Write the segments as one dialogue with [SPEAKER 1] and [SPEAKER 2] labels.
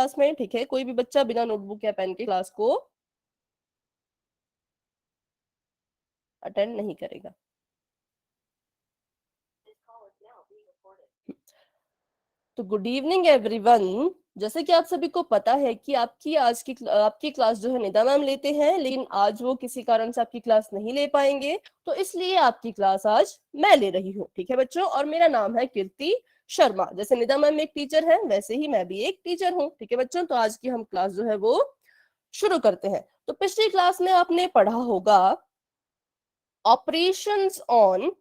[SPEAKER 1] Class में, ठीक है। कोई भी बच्चा बिना नोटबुक या पेन के क्लास को अटेंड नहीं करेगा। तो गुड इवनिंग एवरीवन। जैसे कि आप सभी को पता है कि आपकी क्लास जो है निदा मैम लेते हैं, लेकिन आज वो किसी कारण से आपकी क्लास नहीं ले पाएंगे, तो इसलिए आपकी क्लास आज मैं ले रही हूँ, ठीक है बच्चों। और मेरा नाम है कीर्ति शर्मा। जैसे निदा मैम एक टीचर है, वैसे ही मैं भी एक टीचर हूँ, ठीक है बच्चों। तो आज की हम क्लास जो है वो शुरू करते हैं। तो पिछली क्लास में आपने पढ़ा होगा ऑपरेशंस ऑन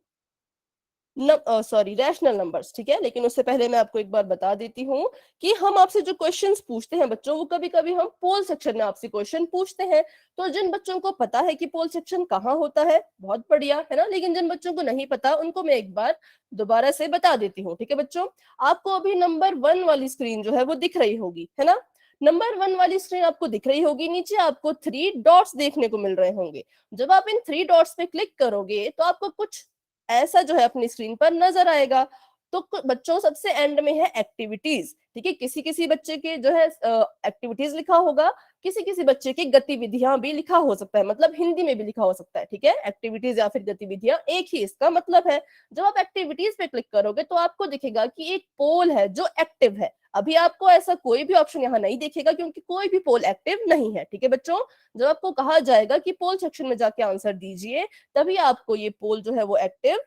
[SPEAKER 1] रैशनल नंबर्स, ठीक है। लेकिन उससे पहले मैं आपको एक बार बता देती हूँ कि हम आपसे जो क्वेश्चंस पूछते हैं बच्चों, वो कभी कभी हम पोल सेक्शन में आपसे क्वेश्चन पूछते हैं। तो जिन बच्चों को पता है कि पोल सेक्शन कहाँ होता है, बहुत बढ़िया है ना। लेकिन जिन बच्चों को नहीं पता, उनको मैं एक बार दोबारा से बता देती हूँ, ठीक है बच्चों। आपको अभी नंबर 1 वाली स्क्रीन जो है वो दिख रही होगी, है ना। नंबर 1 वाली स्क्रीन आपको दिख रही होगी। नीचे आपको 3 डॉट्स देखने को मिल रहे होंगे। जब आप इन 3 डॉट्स पे क्लिक करोगे तो आपको कुछ ऐसा जो है अपनी स्क्रीन पर नजर आएगा। तो बच्चों सबसे एंड में है एक्टिविटीज, ठीक है। किसी किसी बच्चे के जो है एक्टिविटीज लिखा होगा, किसी किसी बच्चे की गतिविधियां भी लिखा हो सकता है, मतलब हिंदी में भी लिखा हो सकता है, ठीक है। एक्टिविटीज या फिर गतिविधियां एक ही इसका मतलब है। जब आप एक्टिविटीज पे क्लिक करोगे तो आपको दिखेगा कि एक पोल है जो एक्टिव है। अभी आपको ऐसा कोई भी ऑप्शन यहाँ नहीं दिखेगा, क्योंकि कोई भी पोल एक्टिव नहीं है, ठीक है बच्चों। जब आपको कहा जाएगा कि पोल सेक्शन में जाके आंसर दीजिए, तभी आपको ये पोल जो है वो एक्टिव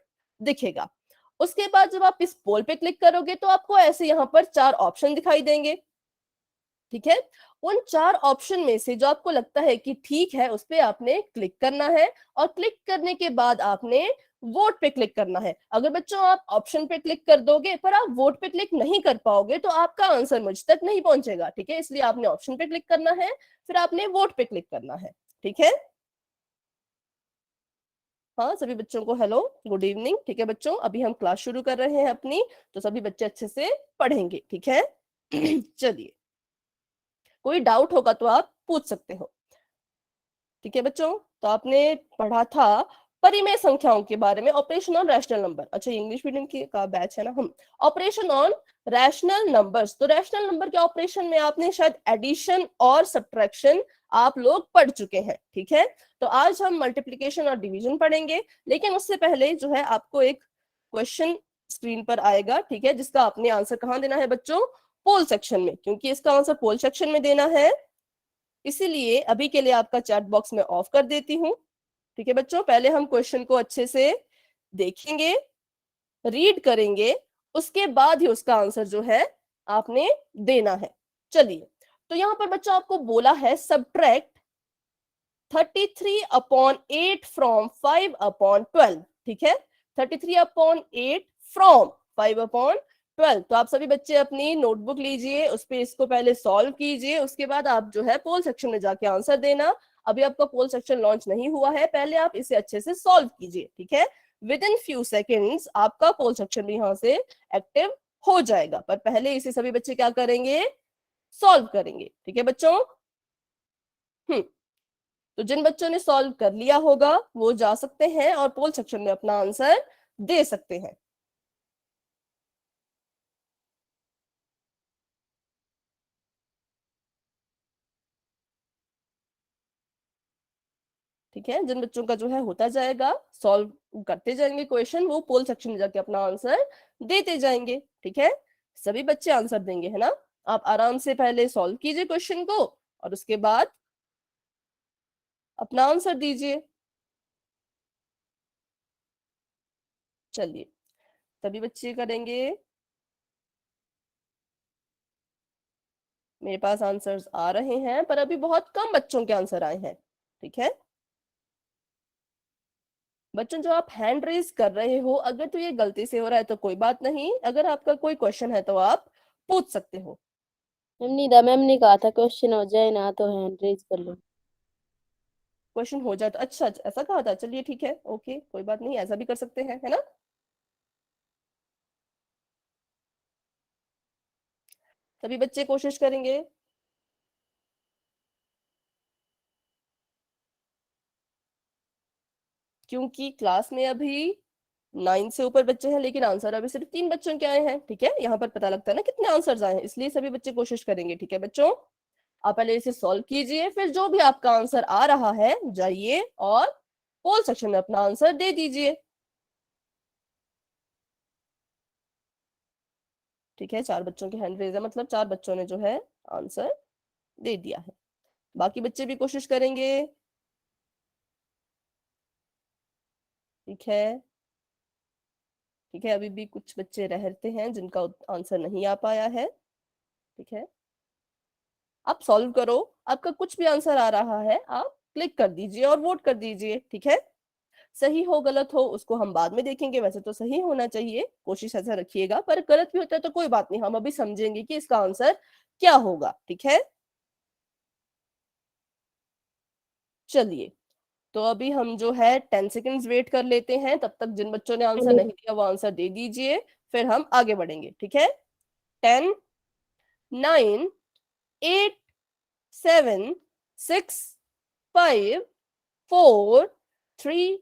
[SPEAKER 1] दिखेगा। उसके बाद जब आप इस पोल पे क्लिक करोगे तो आपको ऐसे यहाँ पर 4 ऑप्शन दिखाई देंगे, ठीक है। उन 4 ऑप्शन में से जो आपको लगता है कि ठीक है, उस पे आपने क्लिक करना है। और क्लिक करने के बाद आपने वोट पे क्लिक करना है। अगर बच्चों आप ऑप्शन पे क्लिक कर दोगे पर आप वोट पे क्लिक नहीं कर पाओगे, तो आपका आंसर मुझ तक नहीं पहुंचेगा, ठीक है। इसलिए आपने ऑप्शन पे क्लिक करना है, फिर आपने वोट पे क्लिक करना है, ठीक है। हाँ, सभी बच्चों को हेलो, गुड इवनिंग, ठीक है बच्चों। अभी हम क्लास शुरू कर रहे हैं अपनी, तो सभी बच्चे अच्छे से पढ़ेंगे, ठीक है। चलिए, कोई डाउट होगा तो आप पूछ सकते हो, ठीक है बच्चों। तो आपने पढ़ा था परिमेय संख्याओं के बारे में, ऑपरेशन ऑन रैशनल नंबर। अच्छा, इंग्लिश मीडियम की का बैच है ना हम। Operation on rational numbers. तो रैशनल नंबर के ऑपरेशन में आपने शायद एडिशन और सब्ट्रैक्शन आप लोग पढ़ चुके हैं, ठीक है। तो आज हम मल्टीप्लिकेशन और डिवीजन पढ़ेंगे। लेकिन उससे पहले जो है आपको एक क्वेश्चन स्क्रीन पर आएगा, ठीक है, जिसका आपने आंसर कहाँ देना है बच्चों? पोल सेक्शन में, क्योंकि इसका आंसर पोल सेक्शन में देना है। इसीलिए अभी के लिए आपका चैट बॉक्स में ऑफ कर देती हूँ, ठीक है बच्चों। पहले हम क्वेश्चन को अच्छे से देखेंगे, रीड करेंगे, उसके बाद ही उसका आंसर जो है आपने देना है। चलिए, तो यहां पर बच्चों आपको बोला है सब्ट्रैक्ट 33/8 फ्रॉम 5/12, ठीक है। 33/8 फ्रॉम 5/12। तो आप सभी बच्चे अपनी नोटबुक लीजिए, उस पे इसको पहले सॉल्व कीजिए, उसके बाद आप जो है पोल सेक्शन में जाके आंसर देना। अभी आपका पोल सेक्शन लॉन्च नहीं हुआ है, पहले आप इसे अच्छे से सॉल्व कीजिए, ठीक है। विद इन फ्यू सेकेंड्स आपका पोल सेक्शन भी यहाँ से एक्टिव हो जाएगा, पर पहले इसे सभी बच्चे क्या करेंगे? सॉल्व करेंगे, ठीक है बच्चों। तो जिन बच्चों ने सॉल्व कर लिया होगा वो जा सकते हैं और पोल सेक्शन में अपना आंसर दे सकते हैं। ठीक है, जिन बच्चों का जो है होता जाएगा, सॉल्व करते जाएंगे क्वेश्चन, वो पोल सेक्शन में जाके अपना आंसर देते जाएंगे, ठीक है। सभी बच्चे आंसर देंगे, है ना। आप आराम से पहले सॉल्व कीजिए क्वेश्चन को और उसके बाद अपना आंसर दीजिए। चलिए, सभी बच्चे करेंगे। मेरे पास आंसर्स आ रहे हैं, पर अभी बहुत कम बच्चों के आंसर आए हैं, ठीक है बच्चों। जो आप हैंड रेज कर रहे हो, अगर तो ये गलती से हो रहा है तो कोई बात नहीं, अगर आपका कोई क्वेश्चन है तो आप पूछ सकते हो।
[SPEAKER 2] मैम निदा मैम ने कहा था क्वेश्चन हो जाए ना तो हैंड रेज कर लो।
[SPEAKER 1] क्वेश्चन हो जाए तो अच्छा, ऐसा कहा था। चलिए ठीक है, ओके, कोई बात नहीं, ऐसा भी कर सकते हैं, है ना। सभी बच्चे कोशिश करेंगे। क्योंकि क्लास में अभी 9 से ऊपर बच्चे हैं, लेकिन आंसर अभी सिर्फ 3 बच्चों के आए हैं। ठीक है, यहाँ पर पता लगता है ना कितने आंसर्स आए हैं, इसलिए सभी बच्चे कोशिश करेंगे। ठीक है बच्चों, आप पहले इसे सॉल्व कीजिए, फिर जो भी आपका आंसर आ रहा है जाइए और पोल सेक्शन में अपना आंसर दे दीजिए। ठीक है, 4 बच्चों के हैंड रेज है, मतलब 4 बच्चों ने जो है आंसर दे दिया है। बाकी बच्चे भी कोशिश करेंगे। ठीक है, ठीक है, अभी भी कुछ बच्चे रहते हैं जिनका आंसर नहीं आ पाया है। ठीक है, आप सॉल्व करो, आपका कुछ भी आंसर आ रहा है आप क्लिक कर दीजिए और वोट कर दीजिए। ठीक है, सही हो गलत हो उसको हम बाद में देखेंगे, वैसे तो सही होना चाहिए, कोशिश ऐसा रखिएगा, पर गलत भी होता है तो कोई बात नहीं, हम अभी समझेंगे कि इसका आंसर क्या होगा। ठीक है, चलिए, तो अभी हम जो है 10 सेकेंड्स वेट कर लेते हैं, तब तक जिन बच्चों ने आंसर नहीं दिया वो आंसर दे दीजिए, फिर हम आगे बढ़ेंगे। ठीक है, 10, 9, 8, 7, 6, 5, 4, 3,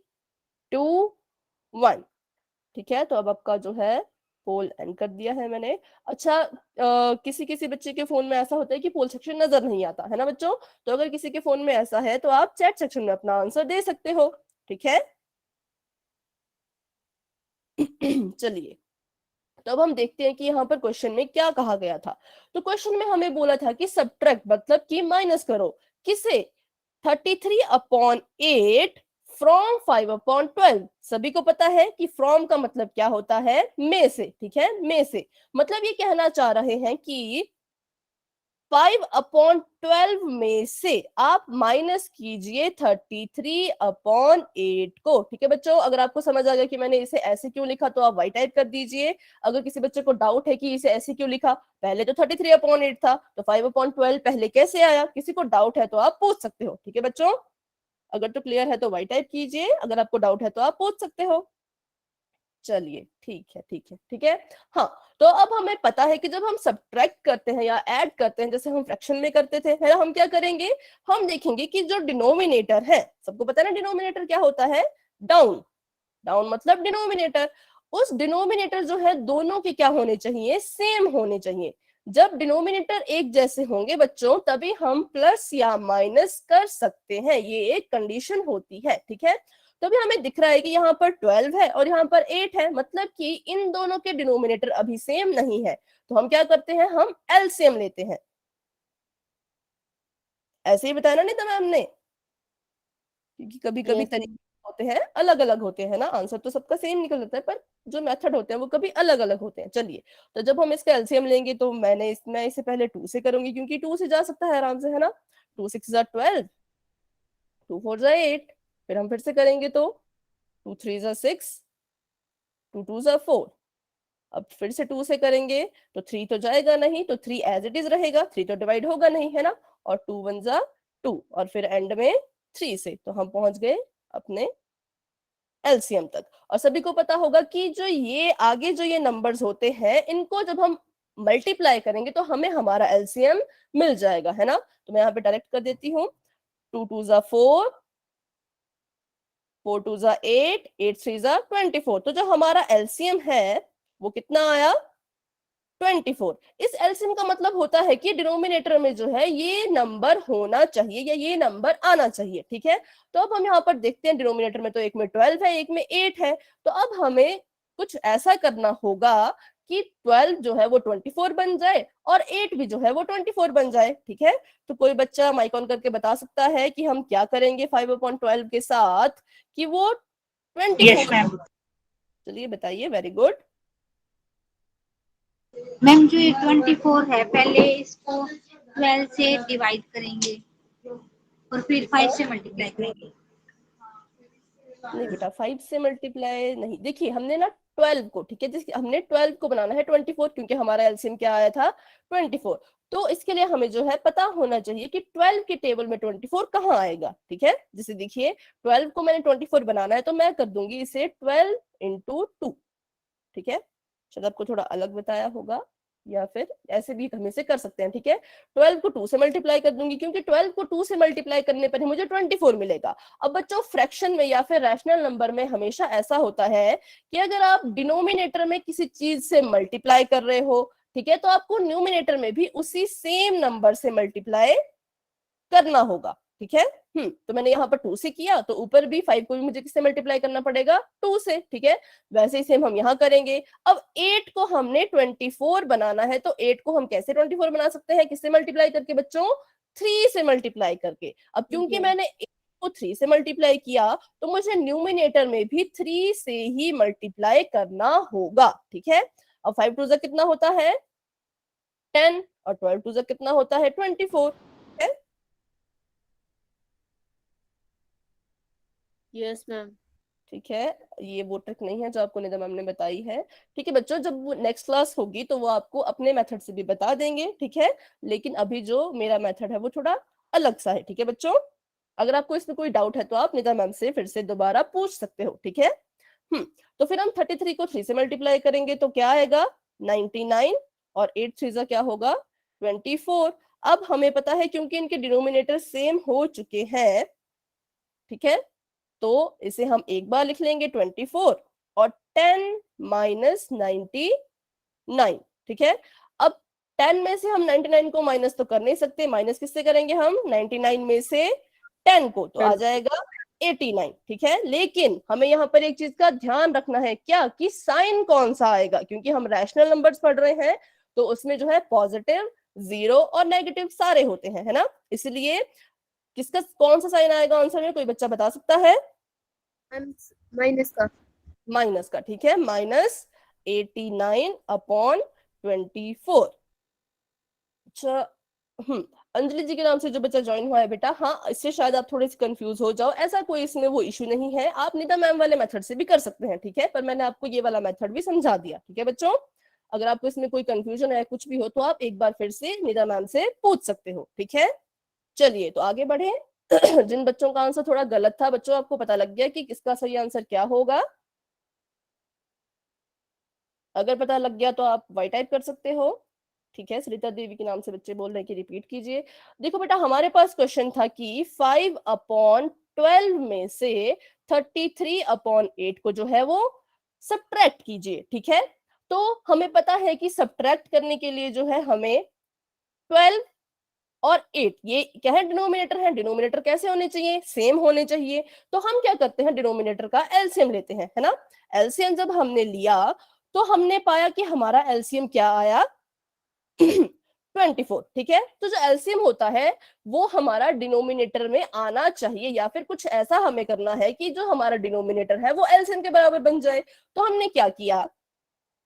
[SPEAKER 1] 2, 1। ठीक है, तो अब आपका जो है पोल एंड कर दिया है मैंने। अच्छा, किसी किसी बच्चे के फोन में ऐसा होता है कि पोल सेक्शन नजर नहीं आता है ना बच्चों, तो अगर किसी के फोन में ऐसा है तो आप चैट सेक्शन में अपना आंसर दे सकते हो। ठीक है, चलिए, तो अब हम देखते हैं कि यहाँ पर क्वेश्चन में क्या कहा गया था। तो क्वेश्चन में हमें बोला था कि सब्ट्रैक्ट मतलब कि माइनस करो, किसे? 33/8 फ्रॉम 5/12। सभी को पता है कि फ्रॉम का मतलब क्या होता है? में से। ठीक है, में से मतलब ये कहना चाह रहे हैं कि 5/12 में से आप माइनस कीजिए 33/8 को। ठीक है बच्चों, अगर आपको समझ आ गया कि मैंने इसे ऐसे क्यों लिखा तो आप वाई टाइप कर दीजिए। अगर किसी बच्चे को डाउट है कि इसे ऐसे क्यों लिखा, पहले तो 33/8 था तो 5/12 पहले कैसे आया, किसी को डाउट है तो आप पूछ सकते हो। ठीक है बच्चों, अगर तो क्लियर है तो वाई टाइप कीजिए, अगर आपको डाउट है तो आप पूछ सकते हो। चलिए, ठीक है, ठीक है, ठीक है। हाँ, तो अब हमें पता है कि जब हम सब्ट्रैक्ट करते हैं या ऐड करते हैं, जैसे हम फ्रैक्शन में करते थे, है ना, हम क्या करेंगे? हम देखेंगे कि जो डिनोमिनेटर है, सबको पता है ना डिनोमिनेटर क्या होता है? डाउन। डाउन मतलब डिनोमिनेटर। उस डिनोमिनेटर जो है दोनों के क्या होने चाहिए? सेम होने चाहिए। जब डिनोमिनेटर एक जैसे होंगे बच्चों तभी हम प्लस या माइनस कर सकते हैं, ये एक कंडीशन होती है। ठीक है, तो अभी हमें दिख रहा है कि यहाँ पर 12 है और यहाँ पर 8 है, मतलब कि इन दोनों के डिनोमिनेटर अभी सेम नहीं है, तो हम क्या करते हैं? हम एलसीएम लेते हैं। ऐसे ही बताया ना नहीं था मैम ने, क्योंकि कभी कभी
[SPEAKER 2] यस
[SPEAKER 1] तरीके होते हैं अलग अलग होते हैं ना, आंसर तो सबका सेम निकल जाता है पर जो मेथड होते हैं वो कभी अलग अलग होते हैं। चलिए, तो जब हम इसका एलसीएम लेंगे तो मैं इसे पहले 2 से करूंगी, क्योंकि 2 से जा सकता है आराम से, है ना। 2 6 12, 2 4 8। फिर हम फिर से करेंगे तो 2 3 6, 2 2 4। अब फिर से 2 से करेंगे तो 3 तो जाएगा नहीं, तो 3 एज इट इज रहेगा, 3 तो डिवाइड होगा नहीं, है ना। और 2 1 2, और फिर एंड में 3 से तो हम पहुंच गए अपने एलसीएम तक। और सभी को पता होगा कि जो ये आगे जो ये नंबर्स होते हैं इनको जब हम मल्टीप्लाई करेंगे तो हमें हमारा एलसीएम मिल जाएगा, है ना। तो मैं यहाँ पे डायरेक्ट कर देती हूँ, 2 2 4, 4 2 8, 8 3 24। तो जो हमारा एलसीएम है वो कितना आया? 24। इस एलसीएम का मतलब होता है कि डिनोमिनेटर में जो है ये नंबर होना चाहिए या ये नंबर आना चाहिए। ठीक है, तो अब हम यहाँ पर देखते हैं डिनोमिनेटर में तो एक में 12 है, एक में 8 है, तो अब हमें कुछ ऐसा करना होगा कि 12 जो है वो 24 बन जाए और 8 भी जो है वो 24 बन जाए। ठीक है, तो कोई बच्चा माइक ऑन करके बता सकता है कि हम क्या करेंगे 5/12 के साथ कि वो 24?
[SPEAKER 3] Yes ma'am.
[SPEAKER 1] चलिए बताइए, वेरी गुड।
[SPEAKER 3] मैम जो ये 24 है, पहले इसको 12 से डिवाइड करेंगे और फिर 5 से मल्टीप्लाई करेंगे।
[SPEAKER 1] नहीं बेटा, 5 से मल्टीप्लाई नहीं, देखिए हमने ना 12 को, ठीक है, जैसे हमने 12 को बनाना है 24, क्योंकि हमारा एलसीएम क्या आया था? 24। तो इसके लिए हमें जो है पता होना चाहिए कि 12 के टेबल में 24 कहाँ आएगा। ठीक है, जैसे देखिए 12 को मैंने 24 बनाना है तो मैं कर दूंगी इसे 12 × 2। ठीक है, शायद आपको थोड़ा अलग बताया होगा, या फिर ऐसे भी हम इसे कर सकते हैं, ठीक है। 12 को 2 से मल्टीप्लाई कर दूंगी, क्योंकि 12 को 2 से मल्टीप्लाई करने पर ही मुझे 24 मिलेगा। अब बच्चों फ्रैक्शन में या फिर रैशनल नंबर में हमेशा ऐसा होता है कि अगर आप डिनोमिनेटर में किसी चीज से मल्टीप्लाई कर रहे हो, ठीक है, तो आपको न्यूमिनेटर में भी उसी सेम नंबर से मल्टीप्लाई करना होगा, ठीक है। तो मैंने यहाँ पर 2 से किया, तो ऊपर भी 5 को भी मुझे किससे मल्टीप्लाई करना पड़ेगा, 2 से, ठीक है। वैसे ही सेम हम यहाँ करेंगे। अब 8 को हमने 24 बनाना है, तो 8 को हम कैसे 24 बना सकते हैं, किससे मल्टीप्लाई करके बच्चों, 3 से मल्टीप्लाई करके। अब क्योंकि मैंने 8 को 3 से मल्टीप्लाई किया, तो मुझे न्यूमिनेटर में भी 3 से ही मल्टीप्लाई करना होगा, ठीक है। अब 5 टू ज़ा कितना होता है, 10, और 12 टू ज़ा कितना होता है, 24, है।
[SPEAKER 2] Yes ma'am.
[SPEAKER 1] ठीक है, ये वो ट्रिक नहीं है जो आपको निदा मैम ने बताई है, ठीक है बच्चों। जब वो नेक्स्ट क्लास होगी तो वो आपको अपने मेथड से भी बता देंगे, ठीक है। लेकिन अभी जो मेरा मेथड है वो थोड़ा अलग सा है, ठीक है बच्चों। अगर आपको इसमें कोई डाउट है तो आप निदा मैम से फिर से दोबारा पूछ सकते हो, ठीक है। तो फिर हम 33 को 3 से मल्टीप्लाई करेंगे तो क्या आएगा, 99, और 8 3 क्या होगा, 24। अब हमें पता है क्योंकि इनके डिनोमिनेटर सेम हो चुके हैं, ठीक है, तो इसे हम एक बार लिख लेंगे 24 और 10 माइनस 99, ठीक है। अब 10 में से हम 99 को माइनस तो कर नहीं सकते, माइनस किससे करेंगे हम, 99 में से 10 को, तो आ जाएगा 89, ठीक है। लेकिन हमें यहाँ पर एक चीज का ध्यान रखना है, क्या, कि साइन कौन सा आएगा, क्योंकि हम रैशनल नंबर्स पढ़ रहे हैं, तो उसमें जो है पॉजिटिव, जीरो और नेगेटिव सारे होते हैं, है ना। इसलिए किसका कौन सा साइन आएगा आंसर में, कोई बच्चा बता सकता है,
[SPEAKER 2] माइनस का।
[SPEAKER 1] माइनस का, ठीक है, -89/24। अच्छा, अंजलि जी के नाम से जो बच्चा ज्वाइन हुआ है बेटा, हाँ, इससे शायद आप थोड़े से कंफ्यूज हो जाओ, ऐसा कोई इसमें वो इशू नहीं है, आप निदा मैम वाले मेथड से भी कर सकते हैं, ठीक है। पर मैंने आपको ये वाला मेथड भी समझा दिया, ठीक है बच्चों। अगर आपको इसमें कोई कंफ्यूजन है, कुछ भी हो, तो आप एक बार फिर से निदा मैम से पूछ सकते हो, ठीक है। चलिए तो आगे बढ़े। जिन बच्चों का आंसर थोड़ा गलत था बच्चों, आपको पता लग गया कि किसका सही आंसर क्या होगा। अगर पता लग गया तो आप वाई टाइप कर सकते हो, ठीक है। सरिता देवी के नाम से बच्चे बोल रहे हैं कि रिपीट कीजिए। देखो बेटा, हमारे पास क्वेश्चन था कि 5/12 में से 33/8 को जो है वो सब्ट्रैक्ट कीजिए, ठीक है। तो हमें पता है कि सब्ट्रैक्ट करने के लिए जो है हमें 12 और 8 ये क्या है, डिनोमिनेटर है, डिनोमिनेटर कैसे होने चाहिए, सेम होने चाहिए। तो हम क्या करते हैं, डिनोमिनेटर का एलसीएम लेते हैं, है ना। एलसीएम जब हमने लिया तो हमने पाया कि हमारा एलसीएम क्या आया, 24, ठीक है। तो जो एलसीएम होता है वो हमारा डिनोमिनेटर में आना चाहिए, या फिर कुछ ऐसा हमें करना है कि जो हमारा डिनोमिनेटर है वो एलसीएम के बराबर बन जाए। तो हमने क्या किया,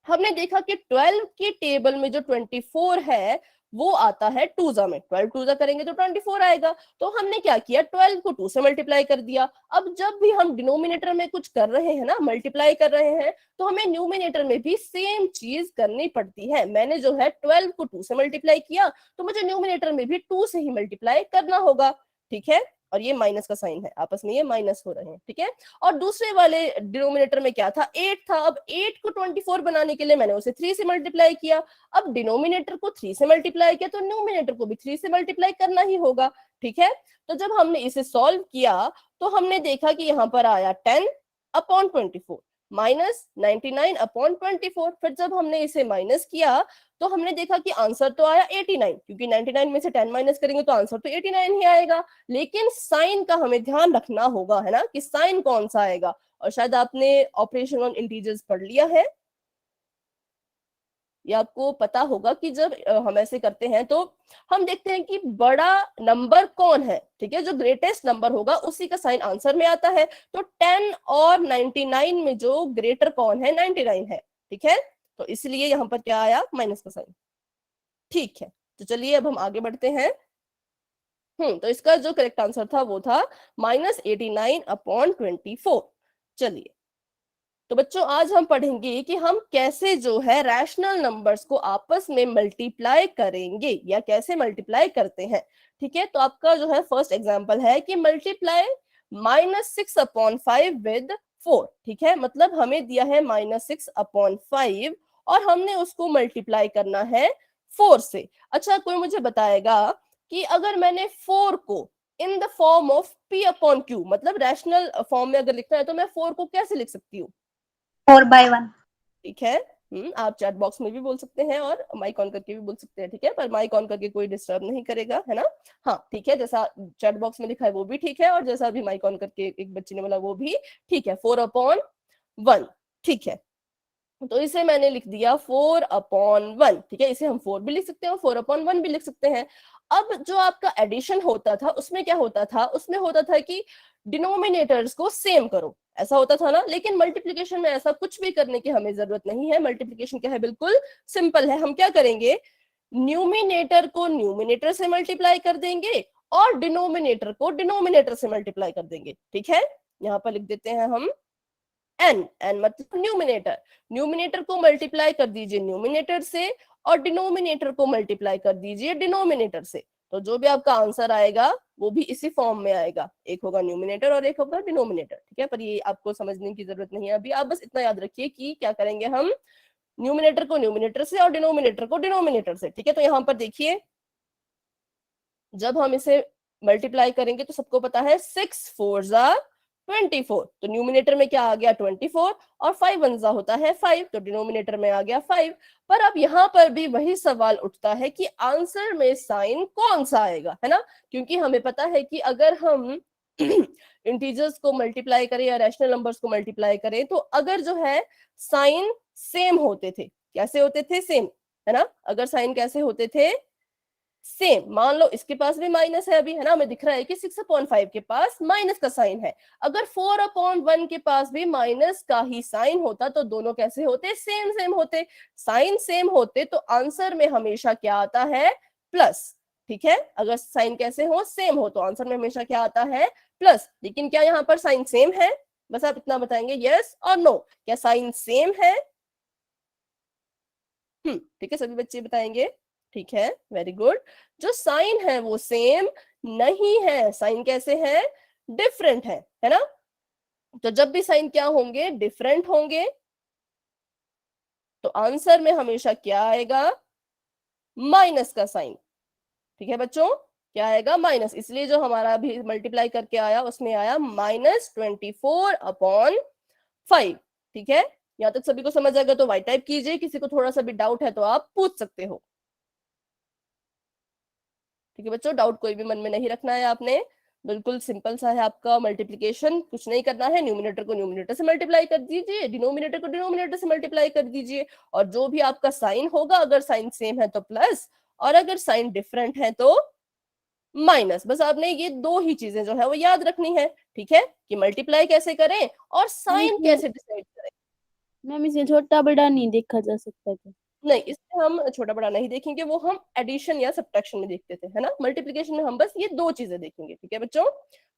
[SPEAKER 1] हमने देखा कि 12 की टेबल में जो 24 है वो आता है टूजा में, 12 टूजा करेंगे तो 24 आएगा। तो हमने क्या किया, 12 को 2 से मल्टीप्लाई कर दिया। अब जब भी हम डिनोमिनेटर में कुछ कर रहे हैं ना, मल्टीप्लाई कर रहे हैं, तो हमें न्यूमिनेटर में भी सेम चीज करनी पड़ती है। मैंने जो है 12 को 2 से मल्टीप्लाई किया, तो मुझे न्यूमिनेटर में भी 2 से ही मल्टीप्लाई करना होगा, ठीक है। और ये माइनस का साइन है, आपस में ये माइनस हो रहे हैं, ठीक है। और दूसरे वाले डिनोमिनेटर में क्या था, 8 था। अब 8 को 24 बनाने के लिए मैंने उसे 3 से मल्टीप्लाई किया। अब डिनोमिनेटर को 3 से मल्टीप्लाई किया, तो न्यूमिनेटर को भी 3 से मल्टीप्लाई करना ही होगा, ठीक है। तो जब हमने इसे सॉल्व किया तो हमने देखा कि यहाँ पर आया 10/24 -99/24। फिर जब हमने इसे माइनस किया तो हमने देखा कि आंसर तो आया 89, क्योंकि 99 में से 10 माइनस करेंगे तो आंसर तो 89 ही आएगा। लेकिन साइन का हमें ध्यान रखना होगा, है ना, कि साइन कौन सा आएगा। और शायद आपने ऑपरेशन ऑन इंटीजर्स पढ़ लिया है, या आपको पता होगा कि जब हम ऐसे करते हैं तो हम देखते हैं कि बड़ा नंबर कौन है, ठीक है, जो ग्रेटेस्ट नंबर होगा उसी का साइन आंसर में आता है। तो 10 और 99 में जो ग्रेटर कौन है, 99 है, ठीक है। तो इसलिए यहाँ पर क्या आया, माइनस का साइन, ठीक है। तो चलिए अब हम आगे बढ़ते हैं। तो इसका जो करेक्ट आंसर था वो था -89/24। चलिए तो बच्चों आज हम पढ़ेंगे कि हम कैसे जो है रैशनल नंबर्स को आपस में मल्टीप्लाई करेंगे, या कैसे मल्टीप्लाई करते हैं, ठीक है। तो आपका जो है फर्स्ट एग्जांपल है कि मल्टीप्लाई -6/5 विद 4, ठीक है। मतलब हमें दिया है -6/5 और हमने उसको मल्टीप्लाई करना है 4 से। अच्छा, कोई मुझे बताएगा कि अगर मैंने 4 को in the form of p upon q, मतलब रैशनल फॉर्म में अगर लिखना है तो मैं 4 को कैसे लिख सकती हूँ?
[SPEAKER 3] 4/1।
[SPEAKER 1] ठीक है, आप चैट बॉक्स में भी बोल सकते हैं और माइक ऑन करके भी बोल सकते हैं, ठीक है, पर माइक ऑन करके कोई डिस्टर्ब नहीं करेगा, है ना? हाँ ठीक है, जैसा चैट बॉक्स में लिखा है वो भी ठीक है, और जैसा अभी माइक ऑन करके एक बच्ची ने बोला वो भी ठीक है, 4/1, ठीक है। तो इसे मैंने लिख दिया 4/1, ठीक है, इसे हम 4 भी लिख सकते हैं और 4/1 भी लिख सकते हैं। अब जो आपका एडिशन होता था उसमें क्या होता था? उसमें होता था कि डिनोमिनेटर्स को सेम करो, ऐसा होता था ना। लेकिन मल्टीप्लिकेशन में ऐसा कुछ भी करने की हमें जरूरत नहीं है। मल्टीप्लिकेशन क्या है? बिल्कुल सिंपल है। हम क्या करेंगे? न्यूमिनेटर को न्यूमिनेटर से मल्टीप्लाई कर देंगे और डिनोमिनेटर को डिनोमिनेटर से मल्टीप्लाई कर देंगे, ठीक है। यहाँ पर लिख देते हैं हम n मतलब न्यूमिनेटर। न्यूमिनेटर को मल्टीप्लाई कर दीजिए न्यूमिनेटर से और डिनोमिनेटर को मल्टीप्लाई कर दीजिए डिनोमिनेटर से। तो जो भी आपका आंसर आएगा वो भी इसी फॉर्म में आएगा, एक होगा न्यूमिनेटर और एक होगा डिनोमिनेटर, ठीक है। पर ये आपको समझने की जरूरत नहीं है अभी, आप बस इतना याद रखिए कि क्या करेंगे हम, न्यूमिनेटर को न्यूमिनेटर से और डिनोमिनेटर को डिनोमिनेटर से, ठीक है। तो यहाँ पर देखिए, जब हम इसे मल्टीप्लाई करेंगे तो सबको पता है 6 4 24, तो न्यूमिनेटर में क्या आ गया? 24, और 5 1 होता है 5, तो डिनोमिनेटर में आ गया 5। पर अब यहाँ पर भी वही सवाल उठता है कि आंसर में साइन कौन सा आएगा, है ना? क्योंकि हमें पता है कि अगर हम इंटीजर्स को मल्टीप्लाई करें या रैशनल नंबर्स को मल्टीप्लाई करें, तो अगर जो है साइन सेम होते थे, कैसे होते थे? सेम, है ना? अगर साइन कैसे होते थे? सेम। मान लो इसके पास भी माइनस है अभी, है ना, हमें दिख रहा है कि 6/5 के पास माइनस का साइन है। अगर 4/1 के पास भी माइनस का ही साइन होता तो दोनों कैसे होते? सेम सेम होते। साइन सेम होते तो आंसर में हमेशा क्या आता है? प्लस, ठीक है। अगर साइन कैसे हो? सेम हो, तो आंसर में हमेशा क्या आता है? प्लस। लेकिन क्या यहाँ पर साइन सेम है? बस आप इतना बताएंगे यस और नो, क्या साइन सेम है? ठीक है, सभी बच्चे बताएंगे। ठीक है, वेरी गुड। जो साइन है वो सेम नहीं है, साइन कैसे है? डिफरेंट है ना? तो जब भी साइन क्या होंगे? डिफरेंट होंगे, तो आंसर में हमेशा क्या आएगा? माइनस का साइन, ठीक है बच्चों, क्या आएगा? माइनस। इसलिए जो हमारा अभी मल्टीप्लाई करके आया उसमें आया -24/5, ठीक है। यहाँ तक सभी को समझ आएगा तो वाई टाइप कीजिए, किसी को थोड़ा सा भी डाउट है तो आप पूछ सकते हो। ठीक है बच्चों, डाउट कोई भी मन में नहीं रखना है आपने, बिल्कुल सिंपल सा है आपका मल्टीप्लिकेशन, कुछ नहीं करना है। न्यूमिनेटर को न्यूमिनेटर से मल्टीप्लाई कर दीजिए, डिनोमिनेटर को डिनोमिनेटर से मल्टीप्लाई कर दीजिए, और जो भी आपका साइन होगा, अगर साइन सेम है तो प्लस, और अगर साइन डिफरेंट है तो माइनस। बस आपने ये दो ही चीजें जो है वो याद रखनी है, ठीक है, कि मल्टीप्लाई कैसे करें और साइन कैसे डिसाइड करें।
[SPEAKER 2] मैम इसे छोटा बड़ा नहीं देखा जा सकता क्या?
[SPEAKER 1] नहीं, इसमें हम छोटा बड़ा नहीं देखेंगे, वो हम एडिशन या सब्ट्रैक्शन में देखते थे, है ना। मल्टीप्लिकेशन में हम बस ये दो चीजें देखेंगे, ठीक है बच्चों,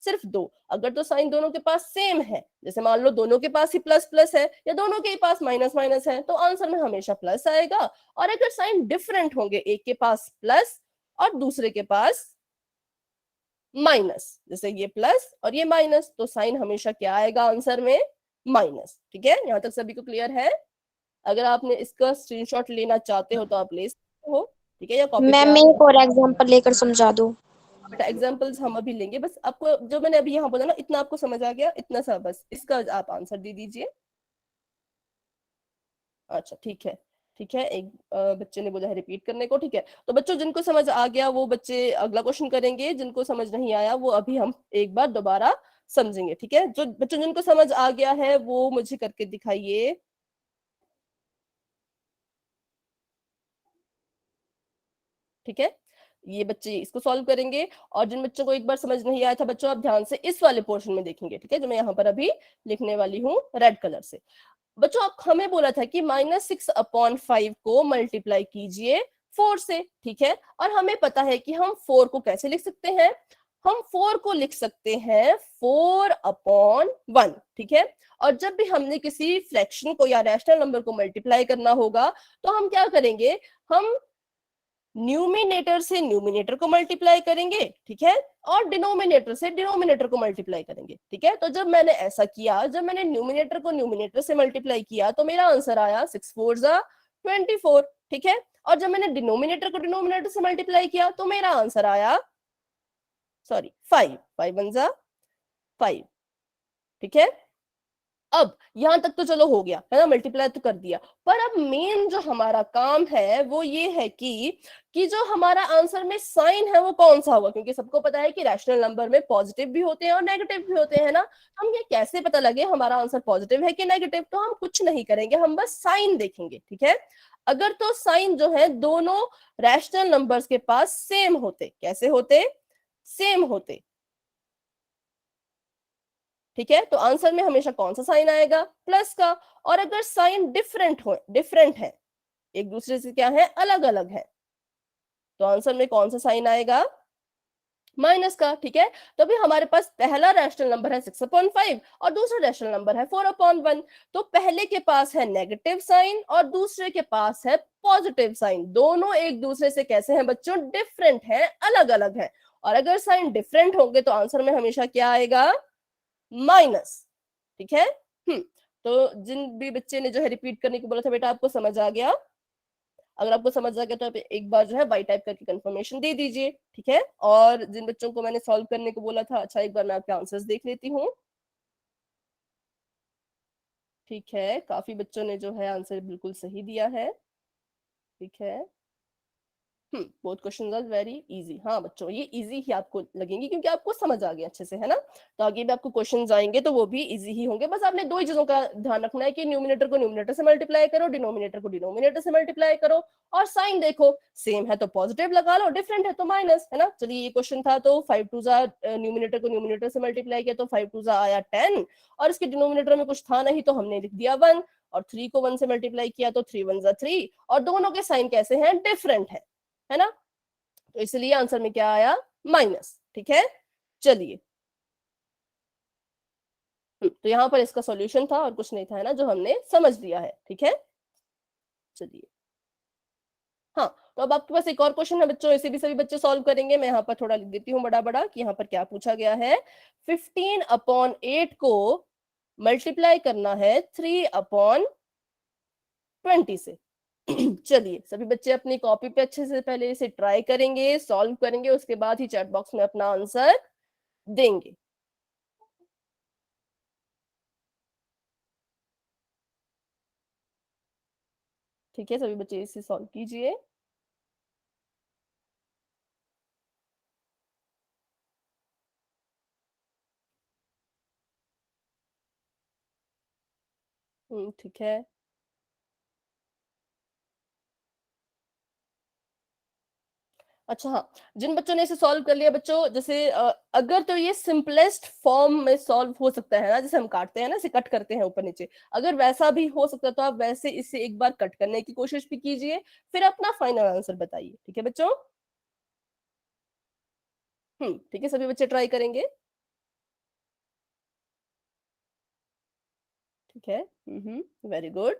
[SPEAKER 1] सिर्फ दो। अगर तो साइन दोनों के पास सेम है, जैसे मान लो दोनों के पास ही प्लस प्लस है या दोनों के पास माइनस माइनस है, तो आंसर में हमेशा प्लस आएगा। और अगर साइन डिफरेंट होंगे, एक के पास प्लस और दूसरे के पास माइनस, जैसे ये प्लस और ये माइनस, तो साइन हमेशा क्या आएगा आंसर में? माइनस, ठीक है। यहाँ तक सभी को क्लियर है? अगर आपने इसका स्क्रीनशॉट लेना चाहते हो तो आप ले सकते हो, ठीक है, या कॉपी पे
[SPEAKER 4] मैम एक और एग्जांपल लेकर समझा दो।
[SPEAKER 1] बेटा एग्जांपल्स हम अभी लेंगे, बस आपको जो मैंने अभी यहाँ बोला ना, इतना आपको समझ आ गया, इतना सा बस, इसका आप आंसर दे दीजिए। अच्छा ठीक है, ठीक है, एक बच्चे ने बोला है रिपीट करने को, ठीक है। तो बच्चों जिनको समझ आ गया वो बच्चे अगला क्वेश्चन करेंगे, जिनको समझ नहीं आया वो अभी हम एक बार दोबारा समझेंगे, ठीक है। जो बच्चों जिनको समझ आ गया है वो मुझे करके दिखाइए। ठीक है, ये बच्चे इसको सॉल्व करेंगे, और जिन बच्चों को एक बार समझ नहीं आया था बच्चों, आप ध्यान से इस वाले पोर्शन में देखेंगे, ठीक है, जो मैं यहाँ पर अभी लिखने वाली हूँ रेड कलर से। बच्चों आप हमें बोला था कि -6/5 को मल्टीप्लाई कीजिए 4 से, ठीक है। और हमें पता है कि हम 4 को कैसे लिख सकते हैं? हम 4 को लिख सकते हैं 4/1, ठीक है। और जब भी हमने किसी फ्रैक्शन को या रैशनल नंबर को मल्टीप्लाई करना होगा तो हम क्या करेंगे? हम न्यूमिनेटर से न्यूमिनेटर को मल्टीप्लाई करेंगे, ठीक है, और डिनोमिनेटर से डिनोमिनेटर को मल्टीप्लाई करेंगे, ठीक है। तो जब मैंने ऐसा किया, जब मैंने न्यूमिनेटर को न्यूमिनेटर से मल्टीप्लाई किया तो मेरा आंसर आया 6 4 24, ठीक है। और जब मैंने डिनोमिनेटर को डिनोमिनेटर से मल्टीप्लाई किया तो मेरा आंसर आया, सॉरी 5, 5 1 जा 5, ठीक है। अब यहां तक तो चलो हो गया है ना, मल्टीप्लाई तो कर दिया। पर अब मेन जो हमारा काम है वो ये है कि जो हमारा आंसर में साइन है वो कौन सा होगा, क्योंकि सबको पता है कि रैशनल नंबर में पॉजिटिव भी होते हैं और नेगेटिव भी होते हैं ना। हम ये कैसे पता लगे हमारा आंसर पॉजिटिव है कि नेगेटिव, तो हम कुछ नहीं करेंगे, हम बस साइन देखेंगे, ठीक है। अगर तो साइन जो है दोनों रैशनल नंबर्स के पास सेम होते, कैसे होते, सेम होते, ठीक है, तो आंसर में हमेशा कौन सा साइन आएगा, प्लस का। और अगर साइन डिफरेंट है, एक दूसरे से क्या है, अलग अलग है, तो आंसर में कौन सा साइन आएगा, माइनस का, ठीक है। तो अभी हमारे पास पहला रैशनल नंबर है 6/5 और दूसरा रैशनल नंबर है 4/1। तो पहले के पास है नेगेटिव साइन और दूसरे के पास है पॉजिटिव साइन, दोनों एक दूसरे से कैसे हैं बच्चों, डिफरेंट है, अलग अलग है। और अगर साइन डिफरेंट होंगे तो आंसर में हमेशा क्या आएगा, माइनस, ठीक है। तो जिन भी बच्चे ने जो है रिपीट करने को बोला था बेटा, आपको समझ आ गया? अगर आपको समझ आ गया तो आप एक बार जो है वाई टाइप करके कंफर्मेशन दे दीजिए, ठीक है। और जिन बच्चों को मैंने सॉल्व करने को बोला था, अच्छा एक बार मैं आपके आंसर्स देख लेती हूँ। ठीक है, काफी बच्चों ने जो है आंसर बिल्कुल सही दिया है, ठीक है। Both questions are very easy. हाँ बच्चों, ये इजी ही आपको लगेंगी क्योंकि आपको समझ आ गया अच्छे से, है ना। तो आगे भी आपको क्वेश्चंस आएंगे तो वो भी इजी ही होंगे। बस आपने दो ही चीजों का ध्यान रखना है कि न्यूमिनेटर को न्यूमिनेटर से मल्टीप्लाई करो, डिनोमिनेटर को डिनोमिनेटर से मल्टीप्लाई करो, और साइन देखो, सेम है तो पॉजिटिव लगा लो, डिफरेंट है तो माइनस, है ना। चलिए ये क्वेश्चन था, तो 5 2 जा न्यूमिनेटर को न्यूमिनेटर से मल्टीप्लाई किया तो 5 2 जा आया 10, और इसके डिनोमिनेटर में कुछ था नहीं तो हमने लिख दिया 1, और 3 को 1 से मल्टीप्लाई किया तो 3 1 जा 3, और दोनों के साइन कैसे हैं, डिफरेंट है ना। तो इसलिए आंसर में क्या आया, माइनस, ठीक है। चलिए, तो यहां पर इसका सॉल्यूशन था और कुछ नहीं था, है ना, जो हमने समझ लिया है, ठीक है। चलिए, हाँ, तो अब आपके पास एक और क्वेश्चन है बच्चों, इसे भी सभी बच्चे सॉल्व करेंगे। मैं यहाँ पर थोड़ा लिख देती हूँ बड़ा बड़ा कि यहाँ पर क्या पूछा गया है। 15/8 को मल्टीप्लाई करना है 3/20 से। चलिए, सभी बच्चे अपनी कॉपी पे अच्छे से पहले इसे ट्राई करेंगे, सॉल्व करेंगे, उसके बाद ही चैट बॉक्स में अपना आंसर देंगे। ठीक है, सभी बच्चे इसे सॉल्व कीजिए। ठीक है। अच्छा हाँ, जिन बच्चों ने इसे सॉल्व कर लिया बच्चों, जैसे अगर तो ये सिंपलेस्ट फॉर्म में सॉल्व हो सकता है ना, जैसे हम काटते हैं ना, इसे कट करते हैं ऊपर नीचे, अगर वैसा भी हो सकता है तो आप वैसे इसे एक बार कट करने की कोशिश भी कीजिए, फिर अपना फाइनल आंसर बताइए, ठीक है बच्चों। ठीक है, सभी बच्चे ट्राई करेंगे, ठीक है। Very good.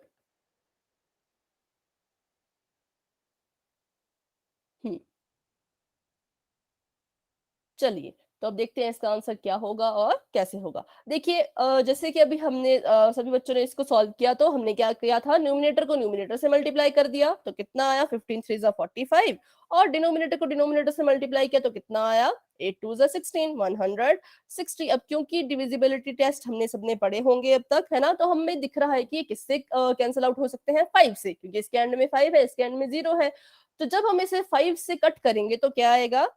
[SPEAKER 1] चलिए, तो अब देखते हैं इसका आंसर क्या होगा और कैसे होगा। देखिए, जैसे कि अभी हमने सभी बच्चों ने इसको सॉल्व किया, तो हमने क्या किया था, न्यूमिनेटर को न्यूमिनेटर से मल्टीप्लाई कर दिया, तो कितना आया, 15 3 जा 45, और डिनोमिनेटर को डिनोमिनेटर से मल्टीप्लाई किया तो कितना आया, 8 2 जा 16, 160। अब क्योंकि डिविजिबिलिटी टेस्ट हमने सबने पढ़े होंगे अब तक, है ना, तो हमें दिख रहा है कि ये किससे कैंसिल आउट हो सकते हैं, 5 से, क्योंकि इसके एंड में 5 है, इसके एंड में 0 है। तो जब हम इसे 5 से कट करेंगे तो क्या आएगा,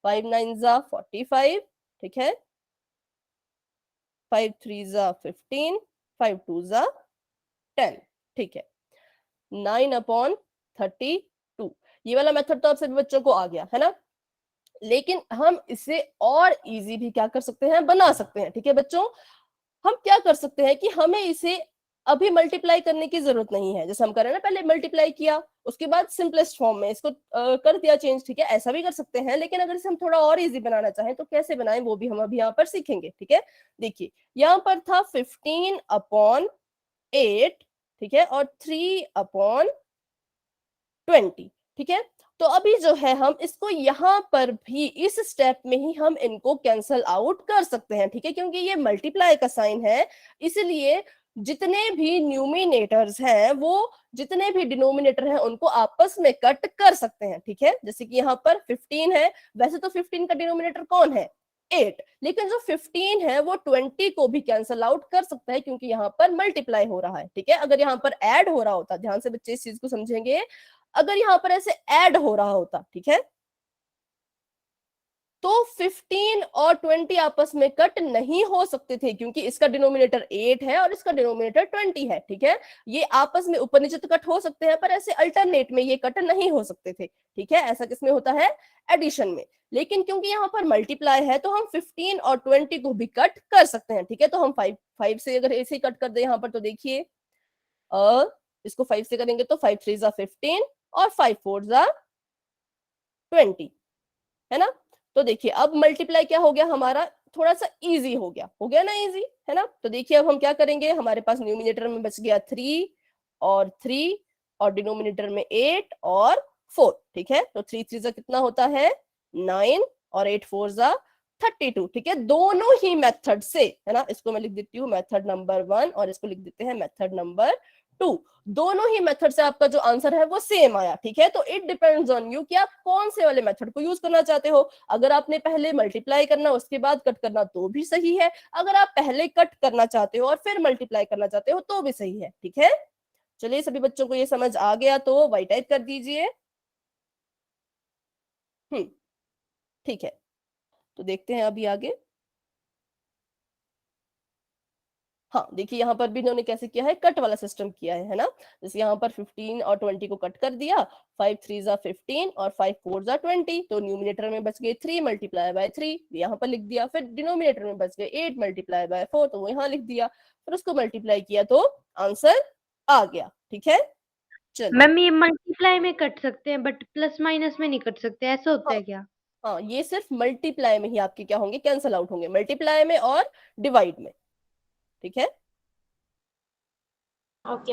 [SPEAKER 1] 5 9 जा 45, ठीक है, 5 3 जा 15, 5 2 जा 10, ठीक है, 9/32। ये वाला मेथड तो आप सभी बच्चों को आ गया है ना। लेकिन हम इसे और इजी भी क्या कर सकते हैं, बना सकते हैं, ठीक है बच्चों। हम क्या कर सकते हैं कि हमें इसे अभी मल्टीप्लाई करने की जरूरत नहीं है, जैसे हम कर रहे हैं ना, पहले मल्टीप्लाई किया, उसके बाद सिंपलेस्ट फॉर्म में इसको कर दिया चेंज, ठीक है, ऐसा भी कर सकते हैं। लेकिन अगर इसे हम थोड़ा और इजी बनाना चाहें तो कैसे बनाएं, वो भी हम अभी यहाँ पर सीखेंगे, ठीक है। देखिए, यहाँ पर था 15/8, ठीक है, और 3/20, ठीक है। तो अभी जो है हम इसको यहाँ पर भी इस स्टेप में ही हम इनको कैंसल आउट कर सकते हैं, ठीक है, क्योंकि ये मल्टीप्लाई का साइन है, इसलिए जितने भी न्यूमिनेटर्स हैं वो जितने भी डिनोमिनेटर हैं उनको आपस में कट कर सकते हैं, ठीक है। जैसे कि यहाँ पर 15 है, वैसे तो 15 का डिनोमिनेटर कौन है, 8, लेकिन जो 15 है वो 20 को भी कैंसल आउट कर सकता है क्योंकि यहाँ पर मल्टीप्लाई हो रहा है, ठीक है। अगर यहाँ पर ऐड हो रहा होता, ध्यान से बच्चे इस चीज को समझेंगे, अगर यहाँ पर ऐसे ऐड हो रहा होता, ठीक है, तो 15 और 20 आपस में कट नहीं हो सकते थे क्योंकि इसका डिनोमिनेटर 8 है और इसका डिनोमिनेटर 20 है, ठीक है। ये आपस में ऊपर नीचे तो कट हो सकते हैं पर ऐसे अल्टरनेट में ये कट नहीं हो सकते थे, ठीक है। ऐसा किसमें होता है, एडिशन में। लेकिन क्योंकि यहाँ पर मल्टीप्लाई है तो हम 15 और 20 को भी कट कर सकते हैं, ठीक है। तो हम 5 से अगर ऐसे ही कट कर दे यहाँ पर, तो देखिए इसको 5 से करेंगे तो 5 3 जा 15 और 5 4 जा 20, है ना। तो देखिए अब मल्टीप्लाई क्या हो गया हमारा, थोड़ा सा इजी हो गया ना, इजी है ना। तो देखिए अब हम क्या करेंगे, हमारे पास न्यूमिनेटर में बच गया 3 और डिनोमिनेटर में 8 और 4, ठीक है। तो 3 3 कितना होता है 9 और 8 4 32, ठीक है। दोनों ही मेथड से, है ना, इसको मैं लिख देती हूँ मेथड नंबर 1 और इसको लिख देते हैं मेथड नंबर 2। दोनों ही मेथड से आपका जो आंसर है वो सेम आया, ठीक है। तो इट डिपेंड्स ऑन यू कि आप कौन से वाले मेथड को यूज करना चाहते हो। अगर आपने पहले मल्टीप्लाई करना उसके बाद कट करना तो भी सही है, अगर आप पहले कट करना चाहते हो और फिर मल्टीप्लाई करना चाहते हो तो भी सही है, ठीक है। चलिए सभी बच्चों को ये समझ आ गया तो वाई टाइप कर दीजिए। ठीक है, तो देखते हैं अभी आगे। हाँ देखिए यहाँ पर भी इन्होंने कैसे किया है, कट वाला सिस्टम किया है ना। जैसे यहाँ पर 15 और 20 को कट कर दिया, 5 3 जा 15 और 5 4 जा 20, तो न्यूमिनेटर में बच गए 3 मल्टीप्लाई बाय 3, यहाँ पर लिख दिया। फिर डिनोमिनेटर में बच गए 8 मल्टीप्लाई बाय 4, तो वो यहाँ लिख दिया। फिर उसको मल्टीप्लाई किया तो आंसर आ गया, ठीक है। चलिए
[SPEAKER 5] मैम ये मल्टीप्लाई में कट सकते हैं बट प्लस माइनस में नहीं कट सकते, ऐसा होता है क्या?
[SPEAKER 1] हाँ ये सिर्फ मल्टीप्लाई में ही आपके क्या होंगे, कैंसल आउट होंगे, मल्टीप्लाई में और डिवाइड में, ठीक है।
[SPEAKER 4] ओके।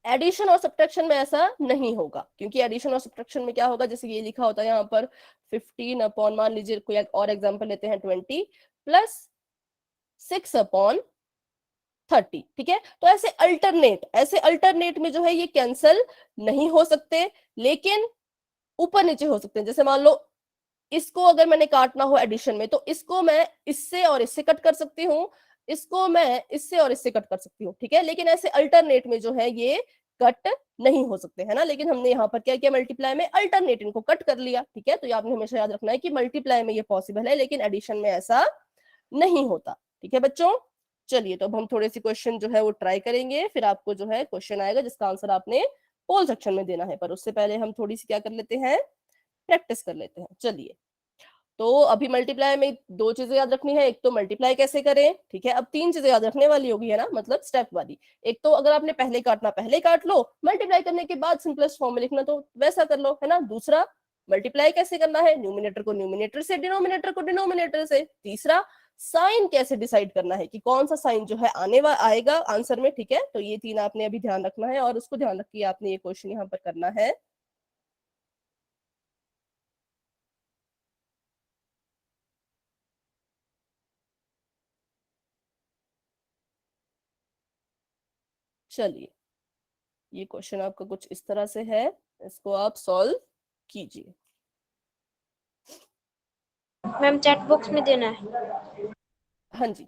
[SPEAKER 1] एडिशन और सब्ट्रैक्शन में ऐसा नहीं होगा क्योंकि एडिशन और सब्ट्रैक्शन में क्या होगा, जैसे ये लिखा होता है यहाँ पर 15 अपॉन, मान लीजिए कोई और एग्जांपल लेते हैं 20 प्लस 6 अपॉन 30, ठीक है। तो ऐसे अल्टरनेट में जो है ये कैंसल नहीं हो सकते, लेकिन ऊपर नीचे हो सकते हैं। जैसे मान लो इसको अगर मैंने काटना हो एडिशन में तो इसको मैं इससे और इससे कट कर सकती हूँ, इसको मैं इससे और इससे कट कर सकती हूँ, ठीक है। लेकिन ऐसे अल्टरनेट में जो है ये कट नहीं हो सकते, है ना। लेकिन हमने यहाँ पर क्या किया, मल्टीप्लाई में अल्टरनेट इनको कट कर लिया, ठीक है। तो ये आपने हमेशा याद रखना है कि मल्टीप्लाई में ये पॉसिबल है लेकिन एडिशन में ऐसा नहीं होता, ठीक है बच्चों। चलिए तो अब हम थोड़े से क्वेश्चन जो है वो ट्राई करेंगे, फिर आपको जो है क्वेश्चन आएगा जिसका आंसर आपने पोल सेक्शन में देना है। पर उससे पहले हम थोड़ी सी क्या कर लेते हैं, प्रैक्टिस कर लेते हैं। चलिए तो अभी मल्टीप्लाई में दो चीजें याद रखनी है, एक तो मल्टीप्लाई कैसे करें, ठीक है। अब तीन चीजें याद रखने वाली होगी, है ना, मतलब स्टेप वाली। एक तो अगर आपने पहले काटना पहले काट लो, मल्टीप्लाई करने के बाद सिंपलेस्ट फॉर्म में लिखना तो वैसा कर लो, है ना। दूसरा मल्टीप्लाई कैसे करना है, न्यूमिनेटर को न्यूमिनेटर से, डिनोमिनेटर को डिनोमिनेटर से। तीसरा साइन कैसे डिसाइड करना है कि कौन सा साइन जो है आएगा आंसर में, ठीक है। तो ये तीन आपने अभी ध्यान रखना है और उसको ध्यान रख के आपने ये क्वेश्चन यहाँ पर करना है। चलिए ये क्वेश्चन आपका कुछ इस तरह से है, इसको आप सॉल्व कीजिए।
[SPEAKER 4] मैम चैट बॉक्स में देना है।
[SPEAKER 1] हाँ जी,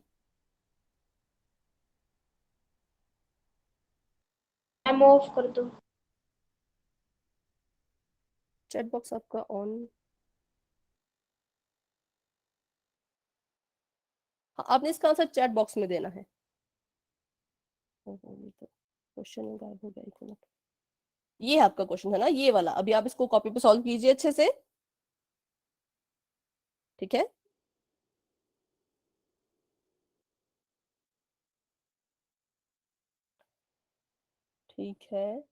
[SPEAKER 4] मैम ऑफ कर दो।
[SPEAKER 1] चैट बॉक्स आपका ऑन, हाँ आपने इसका आंसर चैट बॉक्स में देना है। क्वेश्चन गायब हो गया, एक मिनट। ये है आपका क्वेश्चन, है ना, ये वाला। अभी आप इसको कॉपी पे सॉल्व कीजिए अच्छे से, ठीक है। ठीक है,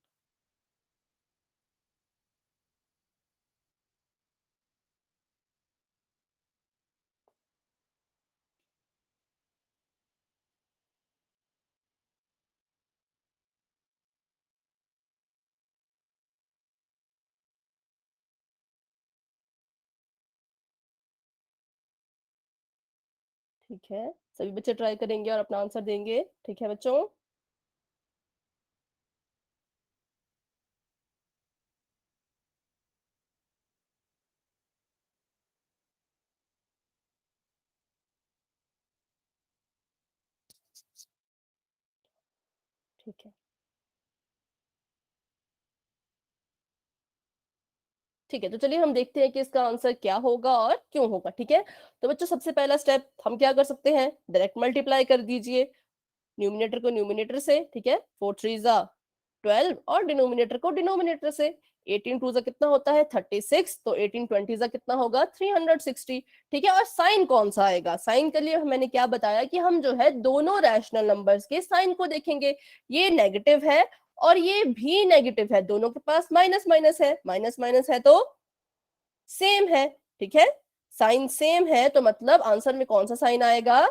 [SPEAKER 1] ठीक है, सभी बच्चे ट्राई करेंगे और अपना आंसर देंगे। ठीक है बच्चों, ठीक है। ठीक है, तो चलिए हम देखते हैं कि इसका आंसर क्या होगा और क्यों होगा। ठीक है, तो बच्चों सबसे पहला स्टेप हम क्या कर सकते हैं, डायरेक्ट मल्टीप्लाई कर दीजिए न्यूमिनेटर को न्यूमिनेटर से। ठीक है, 4 3 जा 12 और डिनोमिनेटर को डिनोमिनेटर से। 18 2 जा कितना होता है 36, तो 18 20 जा कितना होगा 360। ठीक है, और साइन कौन सा आएगा, साइन के लिए मैंने क्या बताया कि हम जो है दोनों रैशनल नंबर्स के साइन को देखेंगे। ये नेगेटिव है और ये भी नेगेटिव है, दोनों के पास माइनस माइनस है, माइनस माइनस है तो सेम है। ठीक है, साइन सेम है तो मतलब आंसर में कौन सा साइन आएगा,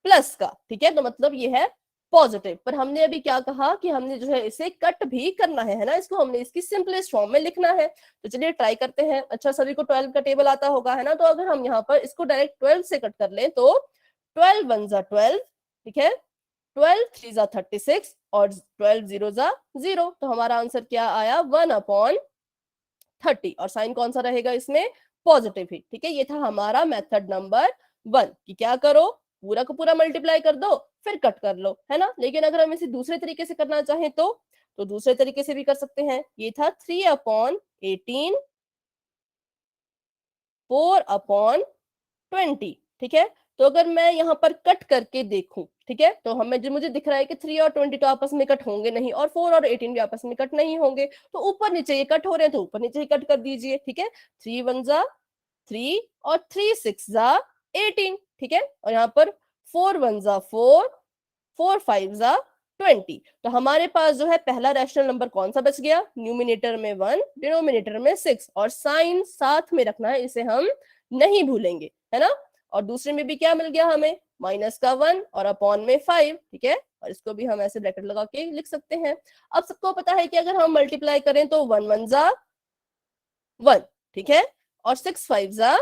[SPEAKER 1] प्लस का। ठीक है, तो मतलब ये है पॉजिटिव। पर हमने अभी क्या कहा कि हमने जो है इसे कट भी करना है ना, इसको हमने इसकी सिंपलेस्ट फॉर्म में लिखना है। तो चलिए ट्राई करते हैं। अच्छा, सभी को 12 का टेबल आता होगा, है ना, तो अगर हम यहाँ पर इसको डायरेक्ट 12 से कट कर लें तो 12 1 जा 12, ठीक है, 12 3 जा 36 और 12 0 जा 0, तो हमारा आंसर क्या आया 1/30। और साइन कौन सा रहेगा इसमें, पॉजिटिव ही। ठीक है, ये था हमारा मेथड नंबर 1 कि क्या करो, पूरा का पूरा मल्टीप्लाई कर दो फिर कट कर लो, है ना। लेकिन अगर हम इसे दूसरे तरीके से करना चाहें तो दूसरे तरीके से भी कर सकते हैं। ये था 3/18 4/20। ठीक है, तो अगर मैं यहाँ पर कट करके देखूं, ठीक है, तो हमें जो मुझे दिख रहा है कि 3 और 20 तो आपस में कट होंगे नहीं, और 4 और 18 भी आपस में कट नहीं होंगे, तो ऊपर नीचे ये कट हो रहे हैं तो ऊपर नीचे ही कट कर दीजिए। ठीक है, 3 1 जा 3 और 3 6 जा 18। ठीक है, और यहाँ पर 4 1 जा 4 4 5 जा 20। तो हमारे पास जो है पहला रैशनल नंबर कौन सा बच गया, न्यूमिनेटर में 1 डिनोमिनेटर में 6, और साइन साथ में रखना है, इसे हम नहीं भूलेंगे, है ना। और दूसरे में भी क्या मिल गया हमें, माइनस का 1 और अपॉन में 5। ठीक है, और इसको भी हम ऐसे ब्रैकेट लगा के लिख सकते हैं। अब सबको पता है कि अगर हम मल्टीप्लाई करें तो 1 1 जा 1, ठीक है, और 6 5 जा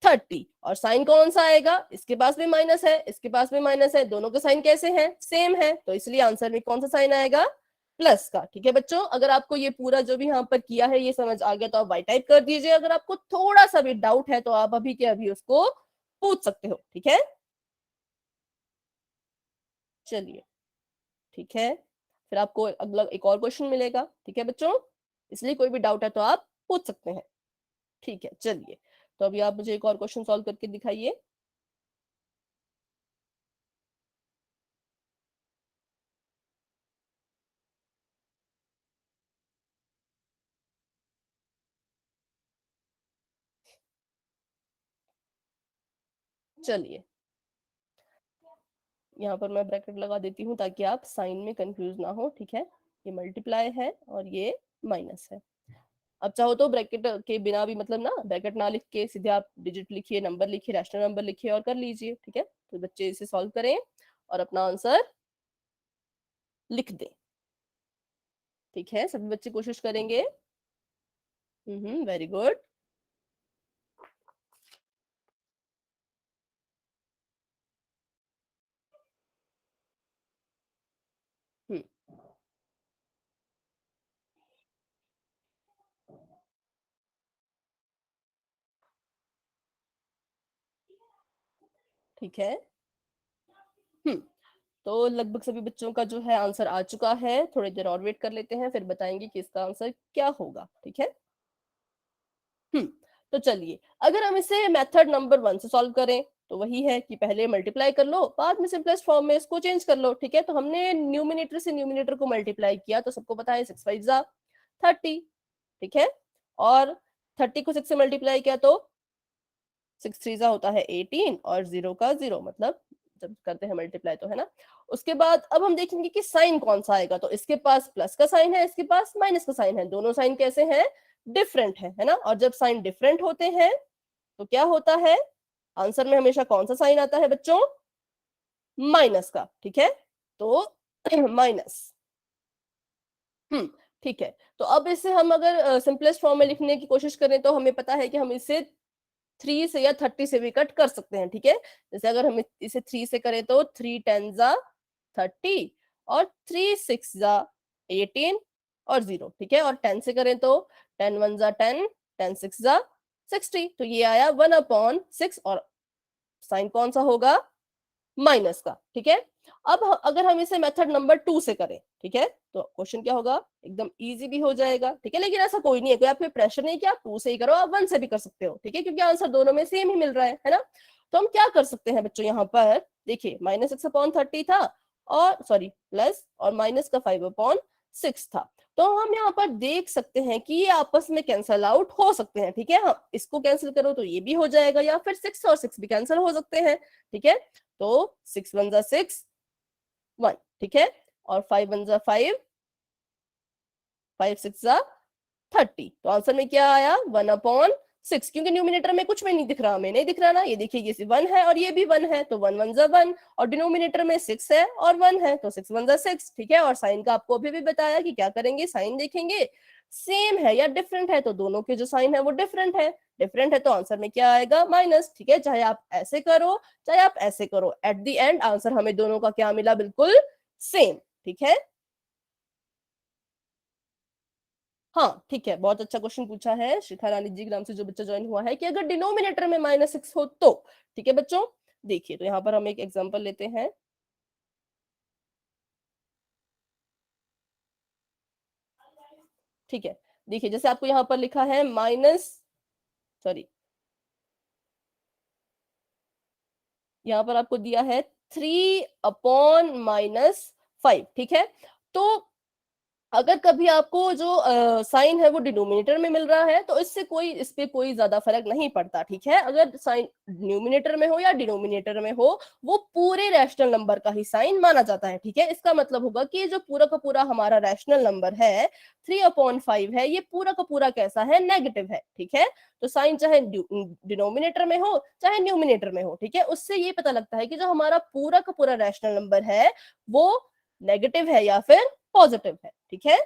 [SPEAKER 1] 30, और साइन कौन सा आएगा, इसके पास भी माइनस है, इसके पास भी माइनस है, दोनों के साइन कैसे हैं, सेम है, तो इसलिए आंसर में कौन सा साइन आएगा, प्लस का। ठीक है बच्चों, अगर आपको ये पूरा जो भी यहाँ पर किया है ये समझ आ गया तो आप वाई टाइप कर दीजिए। अगर आपको थोड़ा सा भी डाउट है तो आप अभी के अभी उसको पूछ सकते हो। ठीक है, चलिए, ठीक है, फिर आपको अगला एक और क्वेश्चन मिलेगा। ठीक है बच्चों, इसलिए कोई भी डाउट है तो आप पूछ सकते हैं। ठीक है, चलिए, तो अभी आप मुझे एक और क्वेश्चन सॉल्व करके दिखाइए। चलिए, यहाँ पर मैं ब्रैकेट लगा देती हूँ ताकि आप साइन में कंफ्यूज ना हो। ठीक है, ये मल्टीप्लाई है और ये माइनस है। अब चाहो तो ब्रैकेट के बिना भी, मतलब ना ब्रैकेट ना लिख के सीधे आप डिजिट लिखिए, नंबर लिखिए, रैशनल नंबर लिखिए और कर लीजिए। ठीक है, तो बच्चे इसे सॉल्व करें और अपना आंसर लिख दें। ठीक है, सभी बच्चे कोशिश करेंगे। Very good. हम्म, ठीक है। हम्म, तो लगभग सभी बच्चों का जो है आंसर आ चुका है। थोड़ी देर और वेट कर लेते हैं, फिर बताएंगे कि इसका आंसर क्या होगा। ठीक है, हम्म, तो चलिए, अगर हम इसे मेथड नंबर 1 से सॉल्व करें तो वही है कि पहले मल्टीप्लाई कर लो, बाद में सिंपलेस्ट फॉर्म में इसको चेंज कर लो। ठीक है, तो हमने न्यूमिनेटर से न्यूमिनेटर को मल्टीप्लाई किया तो सबको पता है 6 5 जा 30। ठीक है, और 30 को 6 से मल्टीप्लाई किया तो 6 3 जा होता है 18 और 0 का 0, मतलब जब करते हैं मल्टीप्लाई तो, है ना। उसके बाद अब हम देखेंगे कि साइन कौन सा आएगा, तो इसके पास प्लस का साइन है, इसके पास माइनस का साइन है, दोनों साइन कैसे हैं, डिफरेंट है ना। और जब साइन डिफरेंट होते हैं तो क्या होता है, आंसर में हमेशा कौन सा साइन आता है बच्चों, माइनस का। ठीक है, तो माइनस। ठीक है, तो अब इसे हम अगर सिंपलेस्ट फॉर्म में लिखने की कोशिश करें तो हमें पता है कि हम इसे 3 से या 30 से भी कट कर सकते हैं, ठीक है। जैसे अगर हम इसे 3 से करें तो 3 10 जा 30 और 3 6 जा 18 और 0, ठीक है। और 10 से करें तो 10 1 जा 10, 10 6 जा 60, तो ये आया 1/6 और साइन कौन सा होगा, माइनस का, ठीक है। अब अगर हम इसे मेथड नंबर 2 से करें, ठीक है, तो क्वेश्चन क्या होगा, एकदम इजी भी हो जाएगा, ठीक है। लेकिन ऐसा कोई नहीं है, कोई आप पे प्रेशर नहीं कि आप 2 से ही करो, आप 1 से भी कर सकते हो, ठीक है, क्योंकि आंसर दोनों में सेम ही मिल रहा है ना। तो हम क्या कर सकते हैं बच्चों, यहाँ पर देखिए -6/30 था और सॉरी प्लस और माइनस का 5/6 था, तो हम यहाँ पर देख सकते हैं कि ये आपस में कैंसल आउट हो सकते हैं, ठीक है। हम इसको कैंसिल करो तो ये भी हो जाएगा, या फिर 6 और 6 भी कैंसिल हो सकते हैं, ठीक है। तो 6 1 जा 6 1, ठीक है, और 5 1 जा 5, 5 6 जा 30, तो आंसर में क्या आया 1/6, क्योंकि न्यूमिनेटर में कुछ में नहीं दिख रहा, हमें नहीं दिख रहा ना, ये देखिए ये 1 है और ये भी 1 है, तो 1 1 जा 1, और डिनोमिनेटर में 6 है और 1 है, तो 6 1 जा 6, ठीक है। और साइन का आपको अभी भी बताया कि क्या करेंगे, साइन देखेंगे सेम है या डिफरेंट है, तो दोनों के जो साइन है वो डिफरेंट है, डिफरेंट है तो आंसर में क्या आएगा, माइनस, ठीक है। चाहे आप ऐसे करो चाहे आप ऐसे करो, एट द एंड आंसर हमें दोनों का क्या मिला, बिल्कुल सेम, ठीक है। हाँ ठीक है, बहुत अच्छा क्वेश्चन पूछा है शिखा रानी जी के नाम से जो बच्चा ज्वाइन हुआ है, कि अगर डिनोमिनेटर में -6 हो तो, ठीक है बच्चों। देखिए तो यहाँ पर हम एक एग्जांपल लेते हैं, ठीक है। देखिए जैसे आपको यहाँ पर लिखा है सॉरी, यहाँ पर आपको दिया है 3/-5, ठीक है। तो अगर कभी आपको जो साइन है वो डिनोमिनेटर में मिल रहा है तो इस पे कोई ज्यादा फर्क नहीं पड़ता, ठीक है। अगर साइन न्यूमिनेटर में हो या डिनोमिनेटर में हो, वो पूरे रैशनल नंबर का ही साइन माना जाता है, ठीक है। इसका मतलब होगा कि जो पूरा का पूरा हमारा रैशनल नंबर है 3/5 है, ये पूरा का पूरा कैसा है, नेगेटिव है, ठीक है। तो साइन चाहे डिनोमिनेटर में हो चाहे न्यूमिनेटर में हो, ठीक है, उससे ये पता लगता है कि जो हमारा पूरा का पूरा रैशनल नंबर है वो नेगेटिव है या फिर पॉजिटिव है, ठीक है।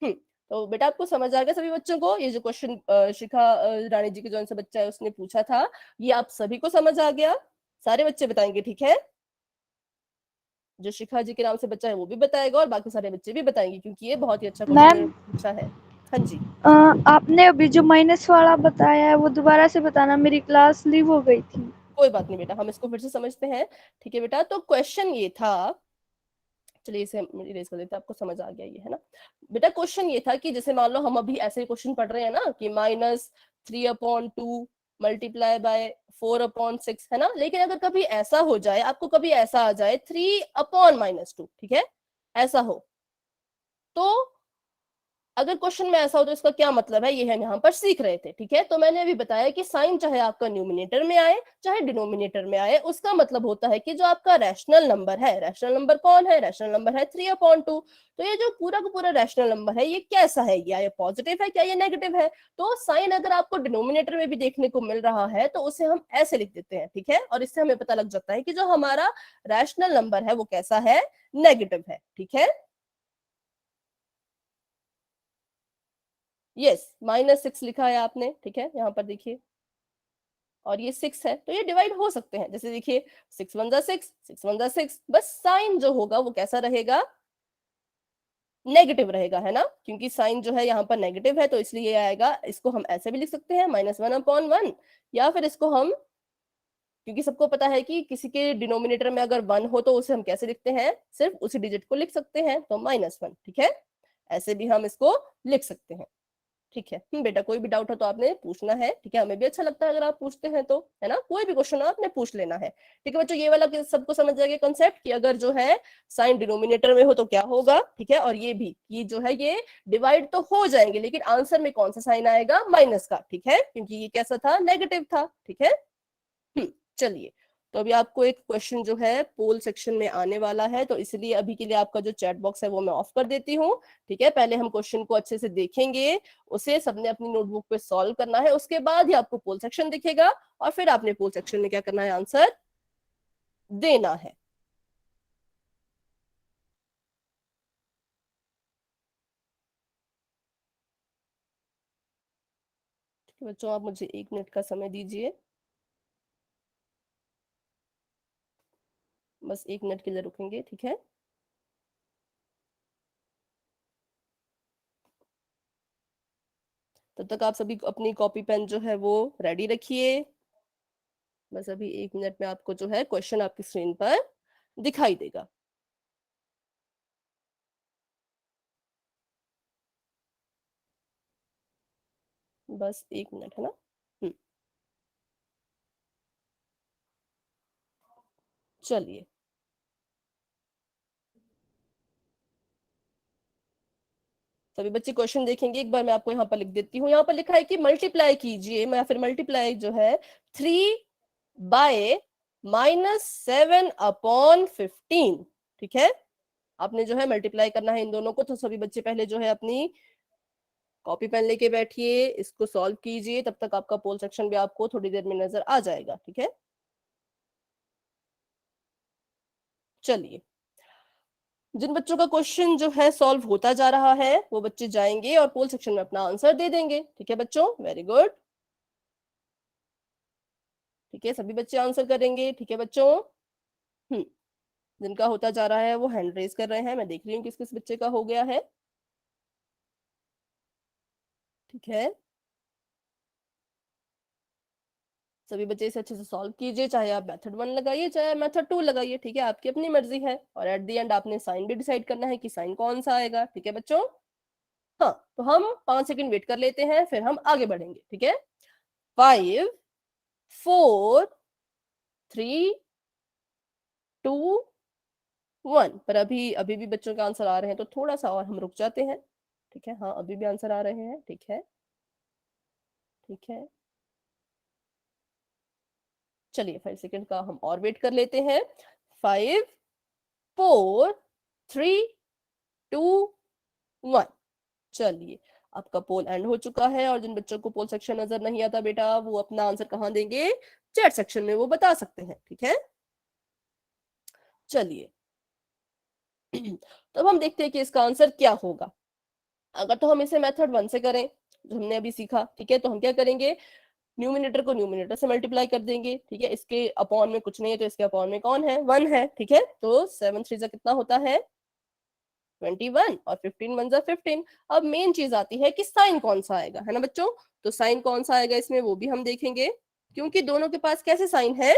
[SPEAKER 1] तो बेटा आपको समझ आ गया सभी बच्चों को, ये जो क्वेश्चन शिखा रानी जी के जो से बच्चा है उसने पूछा था, ये आप सभी को समझ आ गया, सारे बच्चे बताएंगे, ठीक है। जो शिखा जी के नाम से बच्चा है वो भी बताएगा और बाकी सारे बच्चे भी बताएंगे, क्योंकि ये बहुत ही अच्छा क्वेश्चन
[SPEAKER 6] मैम
[SPEAKER 1] पूछा है। हाँ जी,
[SPEAKER 6] आपने अभी जो माइनस वाला बताया है वो दोबारा से बताना, मेरी क्लास लीव हो गई थी।
[SPEAKER 1] कोई बात नहीं बेटा, हम इसको फिर से समझते हैं, ठीक है बेटा। तो क्वेश्चन ये था, चलिए इसे हम इरेज कर देते हैं, आपको समझ आ गया ये, है ना बेटा। क्वेश्चन ये था कि जैसे मान लो हम अभी ऐसे क्वेश्चन पढ़ रहे हैं ना कि -3/2 मल्टीप्लाई बाय 4/6, है ना। लेकिन अगर कभी ऐसा हो जाए, आपको कभी ऐसा आ जाए 3/-2, ठीक है, ऐसा हो, तो अगर क्वेश्चन में ऐसा हो तो इसका क्या मतलब है, ये हम यहाँ पर सीख रहे थे, ठीक है। तो मैंने अभी बताया कि साइन चाहे आपका न्यूमिनेटर में आए चाहे डिनोमिनेटर में आए, उसका मतलब होता है कि जो आपका रैशनल नंबर है, रैशनल नंबर कौन है, रैशनल नंबर है 3/2, तो ये जो पूरा का पूरा रैशनल नंबर है ये कैसा है, क्या ये पॉजिटिव है, क्या ये नेगेटिव है। तो साइन अगर आपको डिनोमिनेटर में भी देखने को मिल रहा है तो उसे हम ऐसे लिख देते हैं, ठीक है, और इससे हमें पता लग जाता है कि जो हमारा रैशनल नंबर है वो कैसा है, नेगेटिव है, ठीक है। यस, -6 लिखा है आपने, ठीक है, यहाँ पर देखिए, और ये 6 है, तो ये डिवाइड हो सकते हैं, जैसे देखिए 6 1 जा 6, 6 1 जा 6, बस साइन जो होगा वो कैसा रहेगा, नेगेटिव रहेगा, है ना, क्योंकि साइन जो है यहाँ पर नेगेटिव है, तो इसलिए ये आएगा। इसको हम ऐसे भी लिख सकते हैं -1/1, या फिर इसको हम, क्योंकि सबको पता है कि किसी के डिनोमिनेटर में अगर 1 हो तो उसे हम कैसे लिखते हैं, सिर्फ उसी डिजिट को लिख सकते हैं, तो -1, ठीक है, ऐसे भी हम इसको लिख सकते हैं, ठीक है। बेटा कोई भी डाउट हो तो आपने पूछना है, ठीक है, हमें भी अच्छा लगता है अगर आप पूछते हैं तो, है ना, कोई भी क्वेश्चन हो आपने पूछ लेना है, ठीक है बच्चों। ये वाला सबको समझ जाएगा कंसेप्ट कि अगर जो है साइन डिनोमिनेटर में हो तो क्या होगा, ठीक है, और ये भी कि जो है ये डिवाइड तो हो जाएंगे लेकिन आंसर में कौन सा साइन आएगा, माइनस का, ठीक है, क्योंकि ये कैसा था, नेगेटिव था, ठीक है। चलिए, तो अभी आपको एक क्वेश्चन जो है पोल सेक्शन में आने वाला है, तो इसलिए अभी के लिए आपका जो चैट बॉक्स है वो मैं ऑफ कर देती हूँ, ठीक है। पहले हम क्वेश्चन को अच्छे से देखेंगे, उसे सबने अपनी नोटबुक पे सॉल्व करना है, उसके बाद ही आपको पोल सेक्शन दिखेगा और फिर आपने पोल सेक्शन में क्या करना है, आंसर देना है। बच्चों आप मुझे 1 मिनट का समय दीजिए, बस 1 मिनट के लिए रुकेंगे, ठीक है। तब तक आप सभी अपनी कॉपी पेन जो है वो रेडी रखिए। बस अभी 1 मिनट में आपको जो है क्वेश्चन आपकी स्क्रीन पर दिखाई देगा। बस 1 मिनट, है ना। चलिए, सभी बच्चे क्वेश्चन देखेंगे। एक बार मैं आपको यहाँ पर लिख देती हूँ। यहाँ पर लिखा है कि मल्टीप्लाई कीजिए, या फिर मल्टीप्लाई जो है 3/-7/15, ठीक है। आपने जो है मल्टीप्लाई करना है इन दोनों को। तो सभी बच्चे पहले जो है अपनी कॉपी पेन लेके बैठिए, इसको सॉल्व कीजिए। तब तक आपका पोल सेक्शन भी आपको थोड़ी देर में नजर आ जाएगा, ठीक है। चलिए, जिन बच्चों का क्वेश्चन जो है सॉल्व होता जा रहा है वो बच्चे जाएंगे और पोल सेक्शन में अपना आंसर दे देंगे, ठीक है बच्चों। वेरी गुड, ठीक है, सभी बच्चे आंसर करेंगे, ठीक है बच्चों। जिनका होता जा रहा है वो हैंड रेज कर रहे हैं, मैं देख रही हूँ किस किस बच्चे का हो गया है, ठीक है। सभी बच्चे इसे अच्छे से सॉल्व कीजिए, चाहे आप मेथड 1 लगाइए चाहे मेथड 2 लगाइए, ठीक है, आपकी अपनी मर्जी है। और एट द एंड आपने साइन भी डिसाइड करना है कि साइन कौन सा आएगा, ठीक है बच्चों। हाँ, तो हम 5 सेकंड वेट कर लेते हैं, फिर हम आगे बढ़ेंगे, ठीक है। 5 4 3 2 1। पर अभी अभी भी बच्चों के आंसर आ रहे हैं, तो थोड़ा सा और हम रुक जाते हैं, ठीक है। हाँ, अभी भी आंसर आ रहे हैं, ठीक है, ठीक है। चलिए 5 सेकंड का हम और वेट कर लेते हैं। 5 4 3 2 1। चलिए, आपका पोल एंड हो चुका है। और जिन बच्चों को पोल सेक्शन नजर नहीं आता बेटा, वो अपना आंसर कहाँ देंगे? चैट सेक्शन में वो बता सकते हैं, ठीक है। चलिए तो अब हम देखते हैं कि इसका आंसर क्या होगा। अगर तो हम इसे मेथड 1 से करें, जो हमने अभी सीखा, ठीक है, तो हम क्या करेंगे? न्यूमिनेटर को न्यूमिनेटर से मल्टीप्लाई कर देंगे, ठीक है। इसके अपॉन में कुछ नहीं है, तो इसके अपॉन में कौन है? 1 है, ठीक है। तो 7 3 कितना होता है? 21, और 15 1 15। अब मेन चीज आती है कि साइन कौन सा आएगा, है ना बच्चों। तो साइन कौन सा आएगा इसमें वो भी हम देखेंगे, क्योंकि दोनों के पास कैसे साइन है?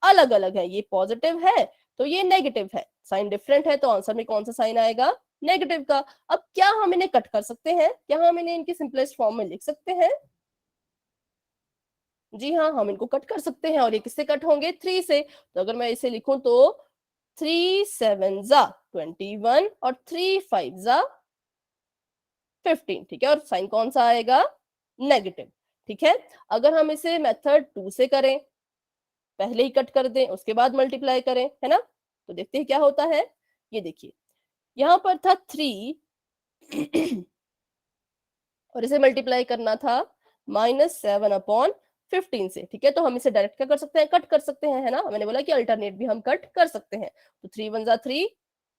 [SPEAKER 1] अलग अलग है। ये पॉजिटिव है तो ये नेगेटिव है, साइन डिफरेंट है, तो आंसर में कौन सा साइन आएगा? नेगेटिव का। अब क्या हम इन्हें कट कर सकते हैं? क्या हम इन्हें इनकी सिंपलेस्ट फॉर्म में लिख सकते हैं? जी हाँ, हम इनको कट कर सकते हैं। और ये किससे कट होंगे? 3 से। तो अगर मैं इसे लिखूं तो 3 7 21 और 3 5 15, ठीक है। और साइन कौन सा आएगा? नेगेटिव, ठीक है। अगर हम इसे मेथड 2 से करें, पहले ही कट कर दें उसके बाद मल्टीप्लाई करें, है ना, तो देखते हैं क्या होता है। ये देखिए, यहां पर था 3 और इसे मल्टीप्लाई करना था -7/15 से, ठीक है। तो हम इसे डायरेक्ट क्या कर सकते हैं? कट कर सकते हैं, है ना। मैंने बोला कि अल्टरनेट भी हम कट कर सकते हैं। तो 3 1 3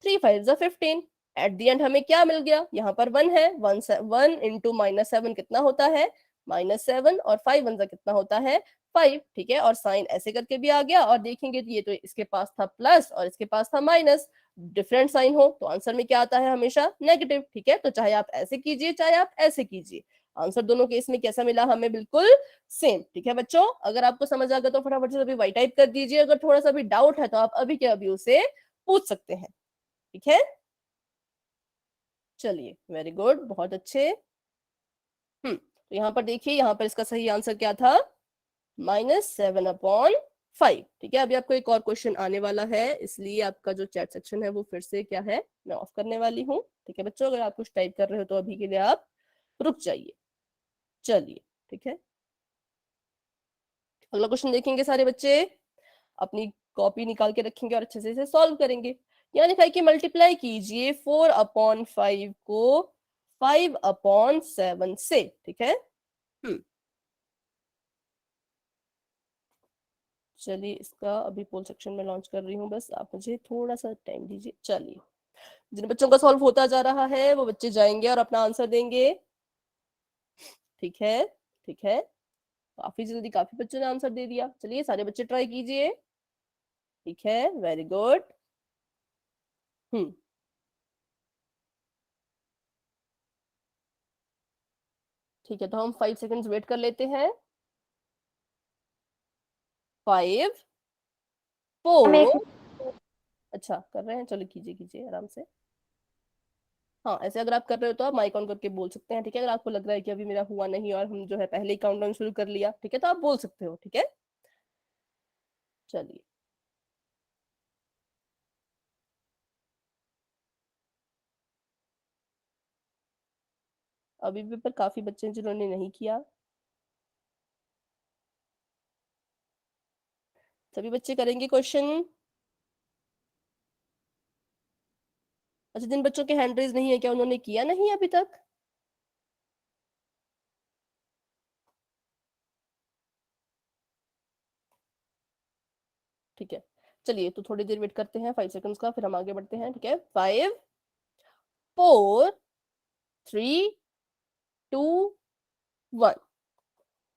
[SPEAKER 1] 3 5 15। एट द एंड हमें क्या मिल गया? यहाँ पर 1 है। 1 इंटू -7 कितना होता है? -7। और 5 1 कितना होता है? 5, ठीक है। और साइन ऐसे करके भी आ गया। और देखेंगे तो ये तो इसके पास था प्लस और इसके पास था माइनस, डिफरेंट साइन हो तो आंसर में क्या आता है? हमेशा नेगेटिव, ठीक है। तो चाहे आप ऐसे कीजिए चाहे आप ऐसे कीजिए, आंसर दोनों केस में कैसा मिला हमें? बिल्कुल सेम, ठीक है बच्चों। अगर आपको समझ आ गया तो फटाफट से अभी वाई टाइप कर दीजिए। अगर थोड़ा सा भी डाउट है तो आप अभी के अभी उसे पूछ सकते हैं, ठीक है। चलिए, वेरी गुड, बहुत अच्छे। तो यहाँ पर देखिए, यहाँ पर इसका सही आंसर क्या था? -7/5, ठीक है। अभी आपको एक और क्वेश्चन आने वाला है, इसलिए आपका जो चैट सेक्शन है वो फिर से क्या है, मैं ऑफ करने वाली हूँ, ठीक है बच्चों। अगर आप कुछ टाइप कर रहे हो तो अभी के लिए आप रुक जाइए। चलिए, ठीक है, अगला क्वेश्चन देखेंगे सारे बच्चे। अपनी कॉपी निकाल के रखेंगे और अच्छे से इसे सॉल्व करेंगे। यहाँ लिखा है कि मल्टीप्लाई कीजिए 4/5 को 5/7 से, ठीक है। चलिए, इसका अभी पोल सेक्शन में लॉन्च कर रही हूँ, बस आप मुझे थोड़ा सा टाइम दीजिए। चलिए, जिन बच्चों का सॉल्व होता जा रहा है वो बच्चे जाएंगे और अपना आंसर देंगे, ठीक है, ठीक है। काफी जल्दी काफी बच्चों ने आंसर दे दिया। चलिए सारे बच्चे ट्राई कीजिए। ठीक है, वेरी गुड। ठीक है, तो हम 5 सेकंड्स वेट कर लेते हैं। 5
[SPEAKER 4] मैम
[SPEAKER 1] 4
[SPEAKER 4] एक
[SPEAKER 1] अच्छा कर रहे हैं, चलो कीजिए कीजिए आराम से। हाँ, ऐसे अगर आप कर रहे हो तो आप माइक ऑन करके बोल सकते हैं। ठीक है, अगर आपको लग रहा है कि अभी मेरा हुआ नहीं और हम जो है पहले ही काउंटडाउन शुरू कर लिया, ठीक है, तो आप बोल सकते हो। ठीक है, चलिए। अभी भी पर काफी बच्चे हैं जिन्होंने नहीं किया। सभी बच्चे करेंगे क्वेश्चन? अच्छा, जिन बच्चों के हैंड रेज नहीं है, क्या उन्होंने किया नहीं अभी तक? ठीक है, चलिए तो थोड़ी देर वेट करते हैं 5 सेकंड्स का, फिर हम आगे बढ़ते हैं। ठीक है, 5 4 3 2 1।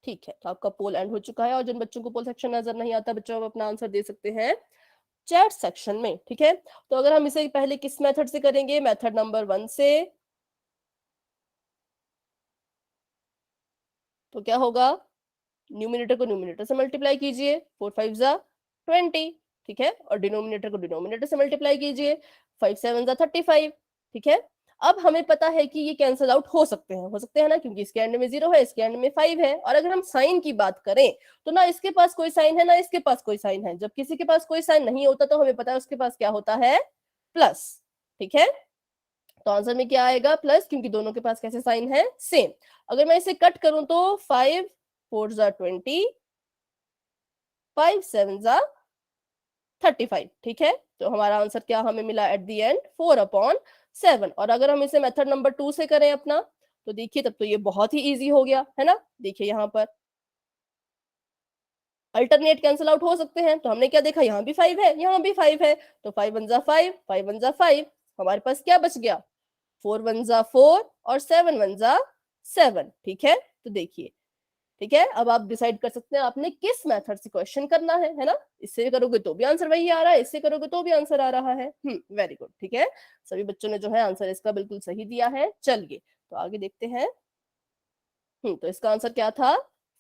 [SPEAKER 1] ठीक है, तो आपका पोल एंड हो चुका है, और जिन बच्चों को पोल सेक्शन नजर नहीं आता बच्चों, आप अपना आंसर दे सकते हैं चैट सेक्शन में। ठीक है, तो अगर हम इसे पहले किस मेथड से करेंगे? मेथड नंबर 1 से। तो क्या होगा? न्यूमिनेटर को न्यूमिनेटर से मल्टीप्लाई कीजिए, 4 5 जा 20। ठीक है, और डिनोमिनेटर को डिनोमिनेटर से मल्टीप्लाई कीजिए, 5 7 जा 35। ठीक है, अब हमें पता है कि ये कैंसिल आउट हो सकते हैं ना, क्योंकि इसके एंड में 0 है, इसके एंड में 5 है। और अगर हम साइन की बात करें तो ना इसके पास कोई साइन है ना इसके पास कोई साइन है। जब किसी के पास कोई साइन नहीं होता तो हमें पता है उसके पास क्या होता है? प्लस। ठीक है, तो आंसर में क्या आएगा? प्लस, क्योंकि दोनों के पास कैसे साइन है? सेम। अगर मैं इसे कट करूं तो 5 4 जा 20, 5 7 जा 35। ठीक है, तो हमारा आंसर क्या हमें मिला एट द एंड? 4/7। और अगर हम इसे मेथड नंबर 2 से करें अपना, तो देखिए तब तो ये बहुत ही इजी हो गया है ना। देखिए यहाँ पर अल्टरनेट कैंसिल आउट हो सकते हैं, तो हमने क्या देखा? यहाँ भी 5 है, यहाँ भी 5 है, तो 5 1 जा 5, 5 1 जा 5, हमारे पास क्या बच गया? 4 1 जा 4 और 7 1 जा 7। ठीक है, तो देखिए, ठीक है, अब आप डिसाइड कर सकते हैं आपने किस मेथड से क्वेश्चन करना है ना। इससे करोगे तो भी आंसर वही आ रहा है, इससे करोगे तो भी आंसर आ रहा है। Very good. ठीक है, सभी बच्चों ने जो है आंसर इसका बिल्कुल सही दिया है। चलिए तो आगे देखते हैं। तो इसका आंसर क्या था?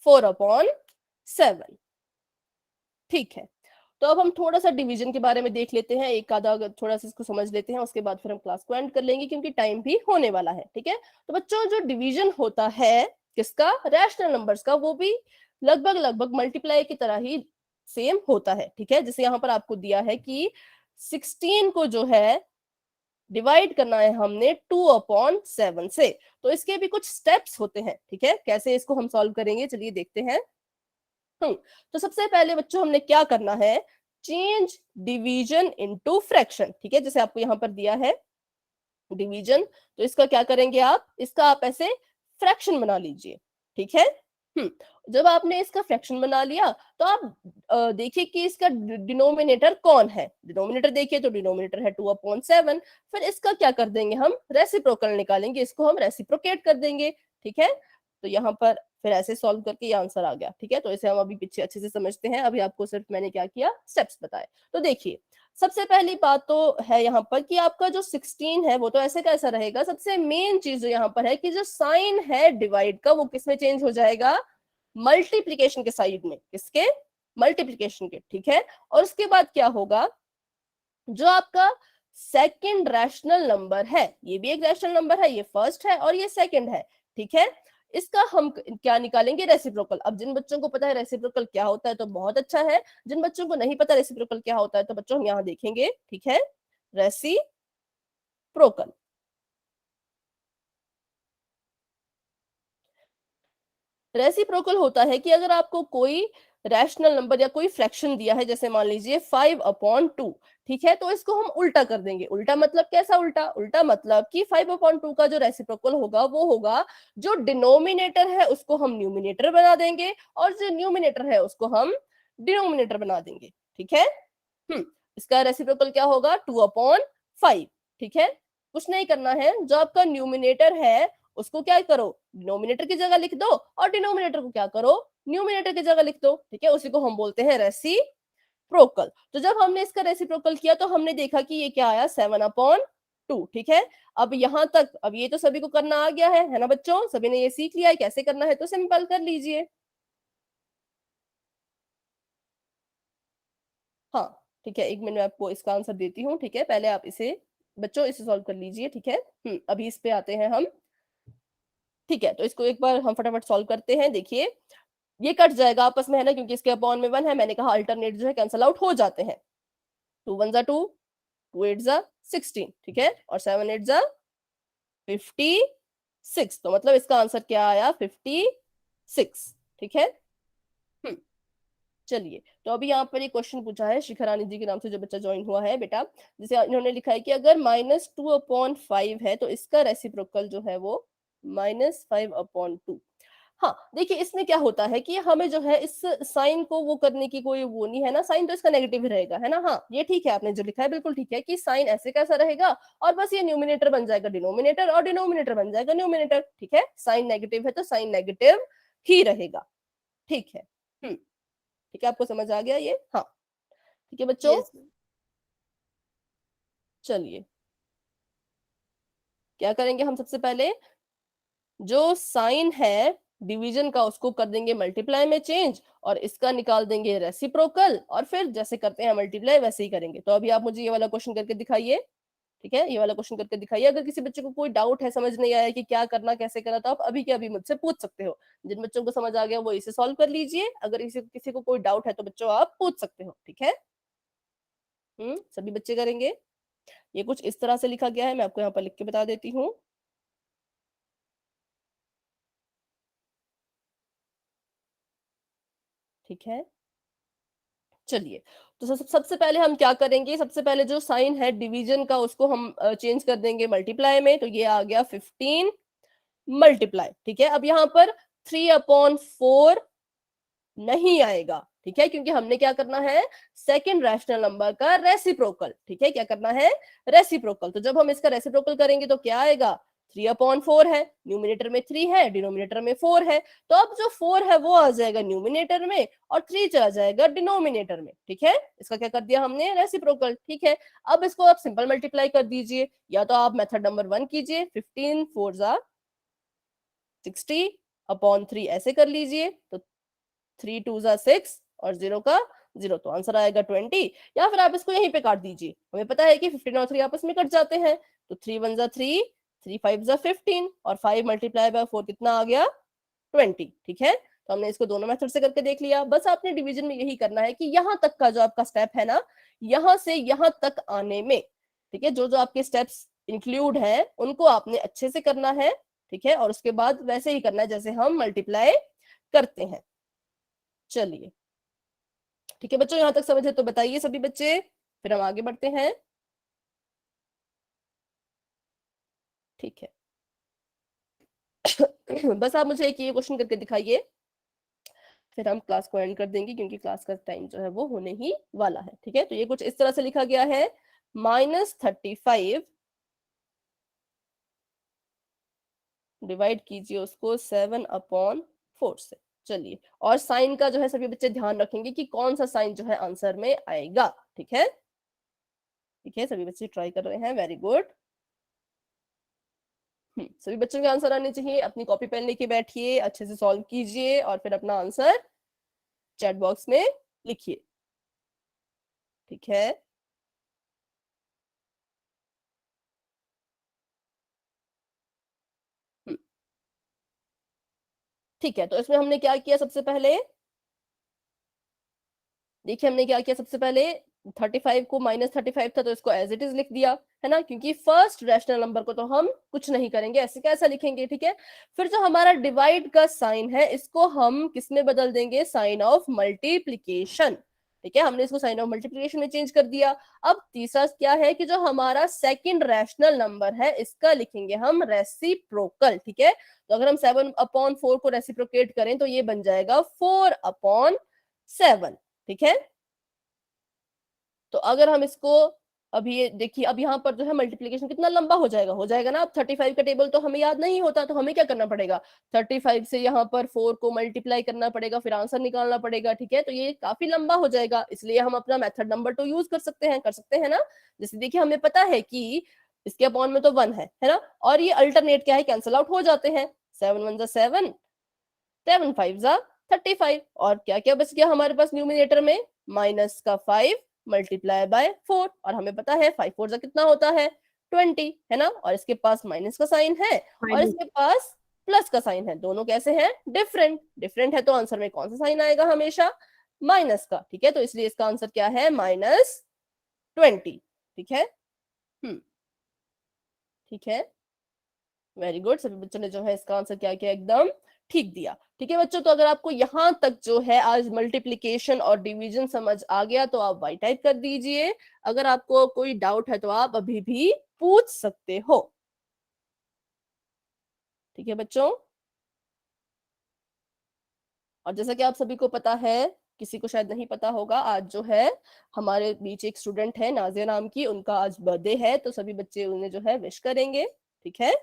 [SPEAKER 1] 4/7। ठीक है, तो अब हम थोड़ा सा डिवीजन के बारे में देख लेते हैं, एक आधा थोड़ा सा इसको समझ लेते हैं, उसके बाद फिर हम क्लास को एंड कर लेंगे क्योंकि टाइम भी होने वाला है। ठीक है, तो बच्चों जो डिवीजन होता है किसका? रैशनल नंबर्स का, वो भी लगभग लगभग मल्टीप्लाई की तरह ही सेम होता है। ठीक है, जैसे यहाँ पर आपको दिया है कि 16 को जो है डिवाइड करना है हमने 2/7 से, तो इसके भी कुछ स्टेप्स होते हैं। ठीक है, कैसे इसको हम सॉल्व करेंगे चलिए देखते हैं। तो सबसे पहले बच्चों हमने क्या करना है? Change division into fraction. ठीक है, जैसे आपको यहाँ पर दिया है डिवीजन, तो इसका क्या करेंगे आप? इसका आप ऐसे फ्रैक्शन बना लीजिए। ठीक है, जब आपने इसका फ्रैक्शन बना लिया तो आप देखिए कि इसका डिनोमिनेटर कौन है। डिनोमिनेटर देखिए तो डिनोमिनेटर है 2/7। फिर इसका क्या कर देंगे? हम रेसिप्रोकल निकालेंगे, इसको हम रेसिप्रोकेट कर देंगे। ठीक है, तो यहाँ पर फिर ऐसे सॉल्व करके ये आंसर आ गया। ठीक है, तो इसे हम अभी पीछे अच्छे से समझते हैं। अभी आपको सिर्फ मैंने क्या किया? स्टेप्स बताए। तो देखिए, सबसे पहली बात तो है यहाँ पर कि आपका जो 16 है वो तो ऐसे कैसा रहेगा? सबसे मेन चीज जो यहाँ पर है कि जो साइन है डिवाइड का वो किसमें चेंज हो जाएगा? मल्टीप्लीकेशन के साइड में। किसके? मल्टीप्लीकेशन के। ठीक है, और उसके बाद क्या होगा? जो आपका सेकंड रैशनल नंबर है, ये भी एक रैशनल नंबर है, ये फर्स्ट है और ये सेकंड है। ठीक है, इसका हम क्या निकालेंगे? रेसिप्रोकल। अब जिन बच्चों को पता है रेसिप्रोकल क्या होता है तो बहुत अच्छा है, जिन बच्चों को नहीं पता रेसिप्रोकल क्या होता है तो बच्चों हम यहाँ देखेंगे। ठीक है, रेसिप्रोकल। रेसिप्रोकल होता है कि अगर आपको कोई रैशनल नंबर या कोई फ्रैक्शन दिया है, जैसे मान लीजिए 5/2, ठीक है, तो इसको हम उल्टा कर देंगे। उल्टा मतलब कैसा उल्टा? उल्टा मतलब कि 5/2 का जो रेसिप्रोकल होगा वो होगा जो डिनोमिनेटर है उसको हम न्यूमिनेटर बना देंगे और जो न्यूमिनेटर है उसको हम डिनोमिनेटर बना देंगे। ठीक है, इसका रेसिप्रोकल क्या होगा? 2/5। ठीक है, कुछ नहीं करना है, जो आपका न्यूमिनेटर है उसको क्या करो? डिनोमिनेटर की जगह लिख दो और डिनोमिनेटर को क्या करो? न्यूमिनेटर की जगह लिख दो, ठीक है, उसी को हम बोलते हैं रेसिप्रोकल। तो जब हमने इसका रेसिप्रोकल किया तो हमने देखा कि ये क्या आया 7/2, ठीक है। अब यहां तक, अब ये तो सभी को करना आ गया है ना बच्चों, सभी ने ये सीख लिया है कैसे करना है, तो सिंपल कर लीजिए। हाँ ठीक है, 1 मिनट में आपको इसका आंसर देती हूँ, ठीक है, पहले आप इसे बच्चों इसे सॉल्व कर लीजिए, ठीक है। अभी इस पे आते हैं हम, ठीक है। तो इसको एक बार हम फटाफट सॉल्व करते हैं। देखिए ये कट जाएगा आपस में, है ना, क्योंकि इसके अपॉन में 1 है। मैंने कहा अल्टरनेट जो है कैंसल आउट हो जाते हैं। 2 1 2, 2 8 16, ठीक है, और 7 8 56। तो मतलब इसका आंसर क्या आया 56, ठीक है। चलिए, तो अभी यहाँ पर एक क्वेश्चन पूछा है शिखा रानी जी के नाम से जो बच्चा ज्वाइन हुआ है बेटा, जिसे इन्होंने लिखा है कि अगर -2/5 है तो इसका रेसिप्रोकल जो है वो -5/2। हाँ देखिए, इसमें क्या होता है कि हमें जो है इस साइन को वो करने की कोई वो नहीं है ना, साइन तो इसका नेगेटिव ही रहेगा, है ना। हाँ ये ठीक है, आपने जो लिखा है बिल्कुल ठीक है कि साइन ऐसे कैसा रहेगा, और बस ये न्यूमिनेटर बन जाएगा डिनोमिनेटर और डिनोमिनेटर बन जाएगा न्यूमिनेटर, ठीक है। साइन नेगेटिव है तो साइन नेगेटिव ही रहेगा, ठीक है। ठीक है, आपको समझ आ गया ये? हाँ ठीक है बच्चों।
[SPEAKER 2] Yes ma'am.
[SPEAKER 1] चलिए क्या करेंगे हम, सबसे पहले जो साइन है डिवीजन का उसको कर देंगे मल्टीप्लाई में चेंज, और इसका निकाल देंगे रेसिप्रोकल, और फिर जैसे करते हैं मल्टीप्लाई वैसे ही करेंगे। तो अभी आप मुझे ये वाला क्वेश्चन करके दिखाइए, ठीक है, ये वाला क्वेश्चन करके दिखाइए। अगर किसी बच्चे को कोई डाउट है, समझ नहीं आया कि क्या करना कैसे करना, तो आप अभी के अभी मुझसे पूछ सकते हो। जिन बच्चों को समझ आ गया वो इसे सॉल्व कर लीजिए, अगर किसी को कोई डाउट है तो बच्चों आप पूछ सकते हो, ठीक है। सभी बच्चे करेंगे। ये कुछ इस तरह से लिखा गया है, मैं आपको यहाँ पर लिख के बता देती हूँ। ठीक है, चलिए, तो सबसे पहले हम क्या करेंगे, सबसे पहले जो साइन है डिवीजन का उसको हम चेंज कर देंगे मल्टीप्लाई में। तो ये आ गया 15 मल्टीप्लाई, ठीक है। अब यहाँ पर 3/4 नहीं आएगा, ठीक है, क्योंकि हमने क्या करना है, सेकंड रैशनल नंबर का रेसिप्रोकल, ठीक है, क्या करना है, रेसिप्रोकल। तो जब हम इसका रेसिप्रोकल करेंगे तो क्या आएगा, 3/4 है, न्यूमिनेटर में 3 है, डिनोमिनेटर में 4 है। तो अब जो 4 है वो आ जाएगा न्यूमिनेटर में और 3 चला जाएगा डिनोमिनेटर में, ठीक है। इसका क्या कर दिया हमने, रेसिप्रोकल, ठीक है। अब इसको आप सिंपल मल्टीप्लाई कर दीजिए, या तो आप मेथड नंबर 1 कीजिए, 15 4 60/3 ऐसे कर लीजिए। तो 3 2 6 और 0 का 0, तो आंसर आएगा 20। या फिर आप इसको यहीं पे काट दीजिए, हमें पता है कि 15 और 3 आपस में कट जाते हैं। तो 3 1 3, 3 5 15, और 5 मल्टीप्लाई बाय 4 कितना आ गया, 20, ठीक है। तो हमने इसको दोनों मेथड से करके देख लिया। बस आपने डिवीजन में यही करना है कि यहाँ तक का जो आपका स्टेप है ना, यहाँ से यहाँ तक आने में, ठीक है, जो जो आपके स्टेप्स इंक्लूड है उनको आपने अच्छे से करना है, ठीक है, और उसके बाद वैसे ही करना है जैसे हम मल्टीप्लाई करते हैं। चलिए ठीक है बच्चों, यहां तक समझ है तो बताइए सभी बच्चे, फिर हम आगे बढ़ते हैं। ठीक है बस आप मुझे एक ये क्वेश्चन करके दिखाइए, फिर हम क्लास को एंड कर देंगे क्योंकि क्लास का टाइम जो है वो होने ही वाला है, ठीक है। तो ये कुछ इस तरह से लिखा गया है, -35 डिवाइड कीजिए उसको 7/4 से। चलिए, और साइन का जो है सभी बच्चे ध्यान रखेंगे कि कौन सा साइन जो है आंसर में आएगा, ठीक है। ठीक है, सभी बच्चे ट्राई कर रहे हैं, वेरी गुड। सभी बच्चों के आंसर आने चाहिए। अपनी कॉपी पेन लेके बैठिए, अच्छे से सॉल्व कीजिए और फिर अपना आंसर चैट बॉक्स में लिखिए, ठीक है। ठीक है, तो इसमें हमने क्या किया, सबसे पहले देखिए हमने क्या किया, सबसे पहले 35 को -35 था तो इसको एज इट इज लिख दिया, है ना, क्योंकि फर्स्ट रैशनल नंबर को तो हम कुछ नहीं करेंगे, ऐसे कैसा लिखेंगे, ठीक है। फिर जो हमारा डिवाइड का साइन है इसको हम किस में बदल देंगे, साइन ऑफ मल्टीप्लीकेशन, ठीक है। हमने इसको साइन ऑफ मल्टीप्लीकेशन में चेंज कर दिया। अब तीसरा क्या है कि जो हमारा सेकंड रैशनल नंबर है इसका लिखेंगे हम रेसिप्रोकल, ठीक है। तो अगर हम 7/4 को रेसिप्रोकेट करें तो ये बन जाएगा 4/7, ठीक है। तो अगर हम इसको अभी ये देखिए, अब यहाँ पर जो है मल्टीप्लीकेशन कितना लंबा हो जाएगा ना। अब 35 का टेबल तो हमें याद नहीं होता, तो हमें क्या करना पड़ेगा, 35 से यहाँ पर 4 को मल्टीप्लाई करना पड़ेगा, फिर आंसर निकालना पड़ेगा, ठीक है। तो ये काफी लंबा हो जाएगा, इसलिए हम अपना मेथड नंबर 2 यूज कर सकते हैं ना। जैसे देखिए हमें पता है कि इसके अपॉन में तो 1 है ना, और ये अल्टरनेट क्या है, कैंसिल आउट हो जाते हैं। 7 1 जा 7, 7 5 जा 35, और क्या क्या बच गया हमारे पास न्यूमिनेटर में, माइनस का 5 मल्टीप्लाई बाय 4, और हमें पता है 5 4 जा कितना होता है 20, है ना। और इसके पास माइनस का साइन है और इसके पास प्लस का साइन है, दोनों कैसे हैं, डिफरेंट है, तो आंसर में कौन सा साइन आएगा, हमेशा माइनस का, ठीक है। तो इसलिए इसका आंसर क्या है, -20, ठीक है। ठीक है, वेरी गुड, सभी बच्चों ने जो है इसका आंसर क्या किया, एकदम ठीक दिया। ठीक है बच्चों, तो अगर आपको यहां तक जो है आज मल्टीप्लिकेशन और डिवीजन समझ आ गया तो आप वाई टाइप कर दीजिए। अगर आपको कोई डाउट है तो आप अभी भी पूछ सकते हो। ठीक है बच्चों, और जैसा कि आप सभी को पता है, किसी को शायद नहीं पता होगा, आज जो है हमारे बीच एक स्टूडेंट है नाजिया नाम की, उनका आज बर्थडे है, तो सभी बच्चे उन्हें जो है विश करेंगे, ठीक है।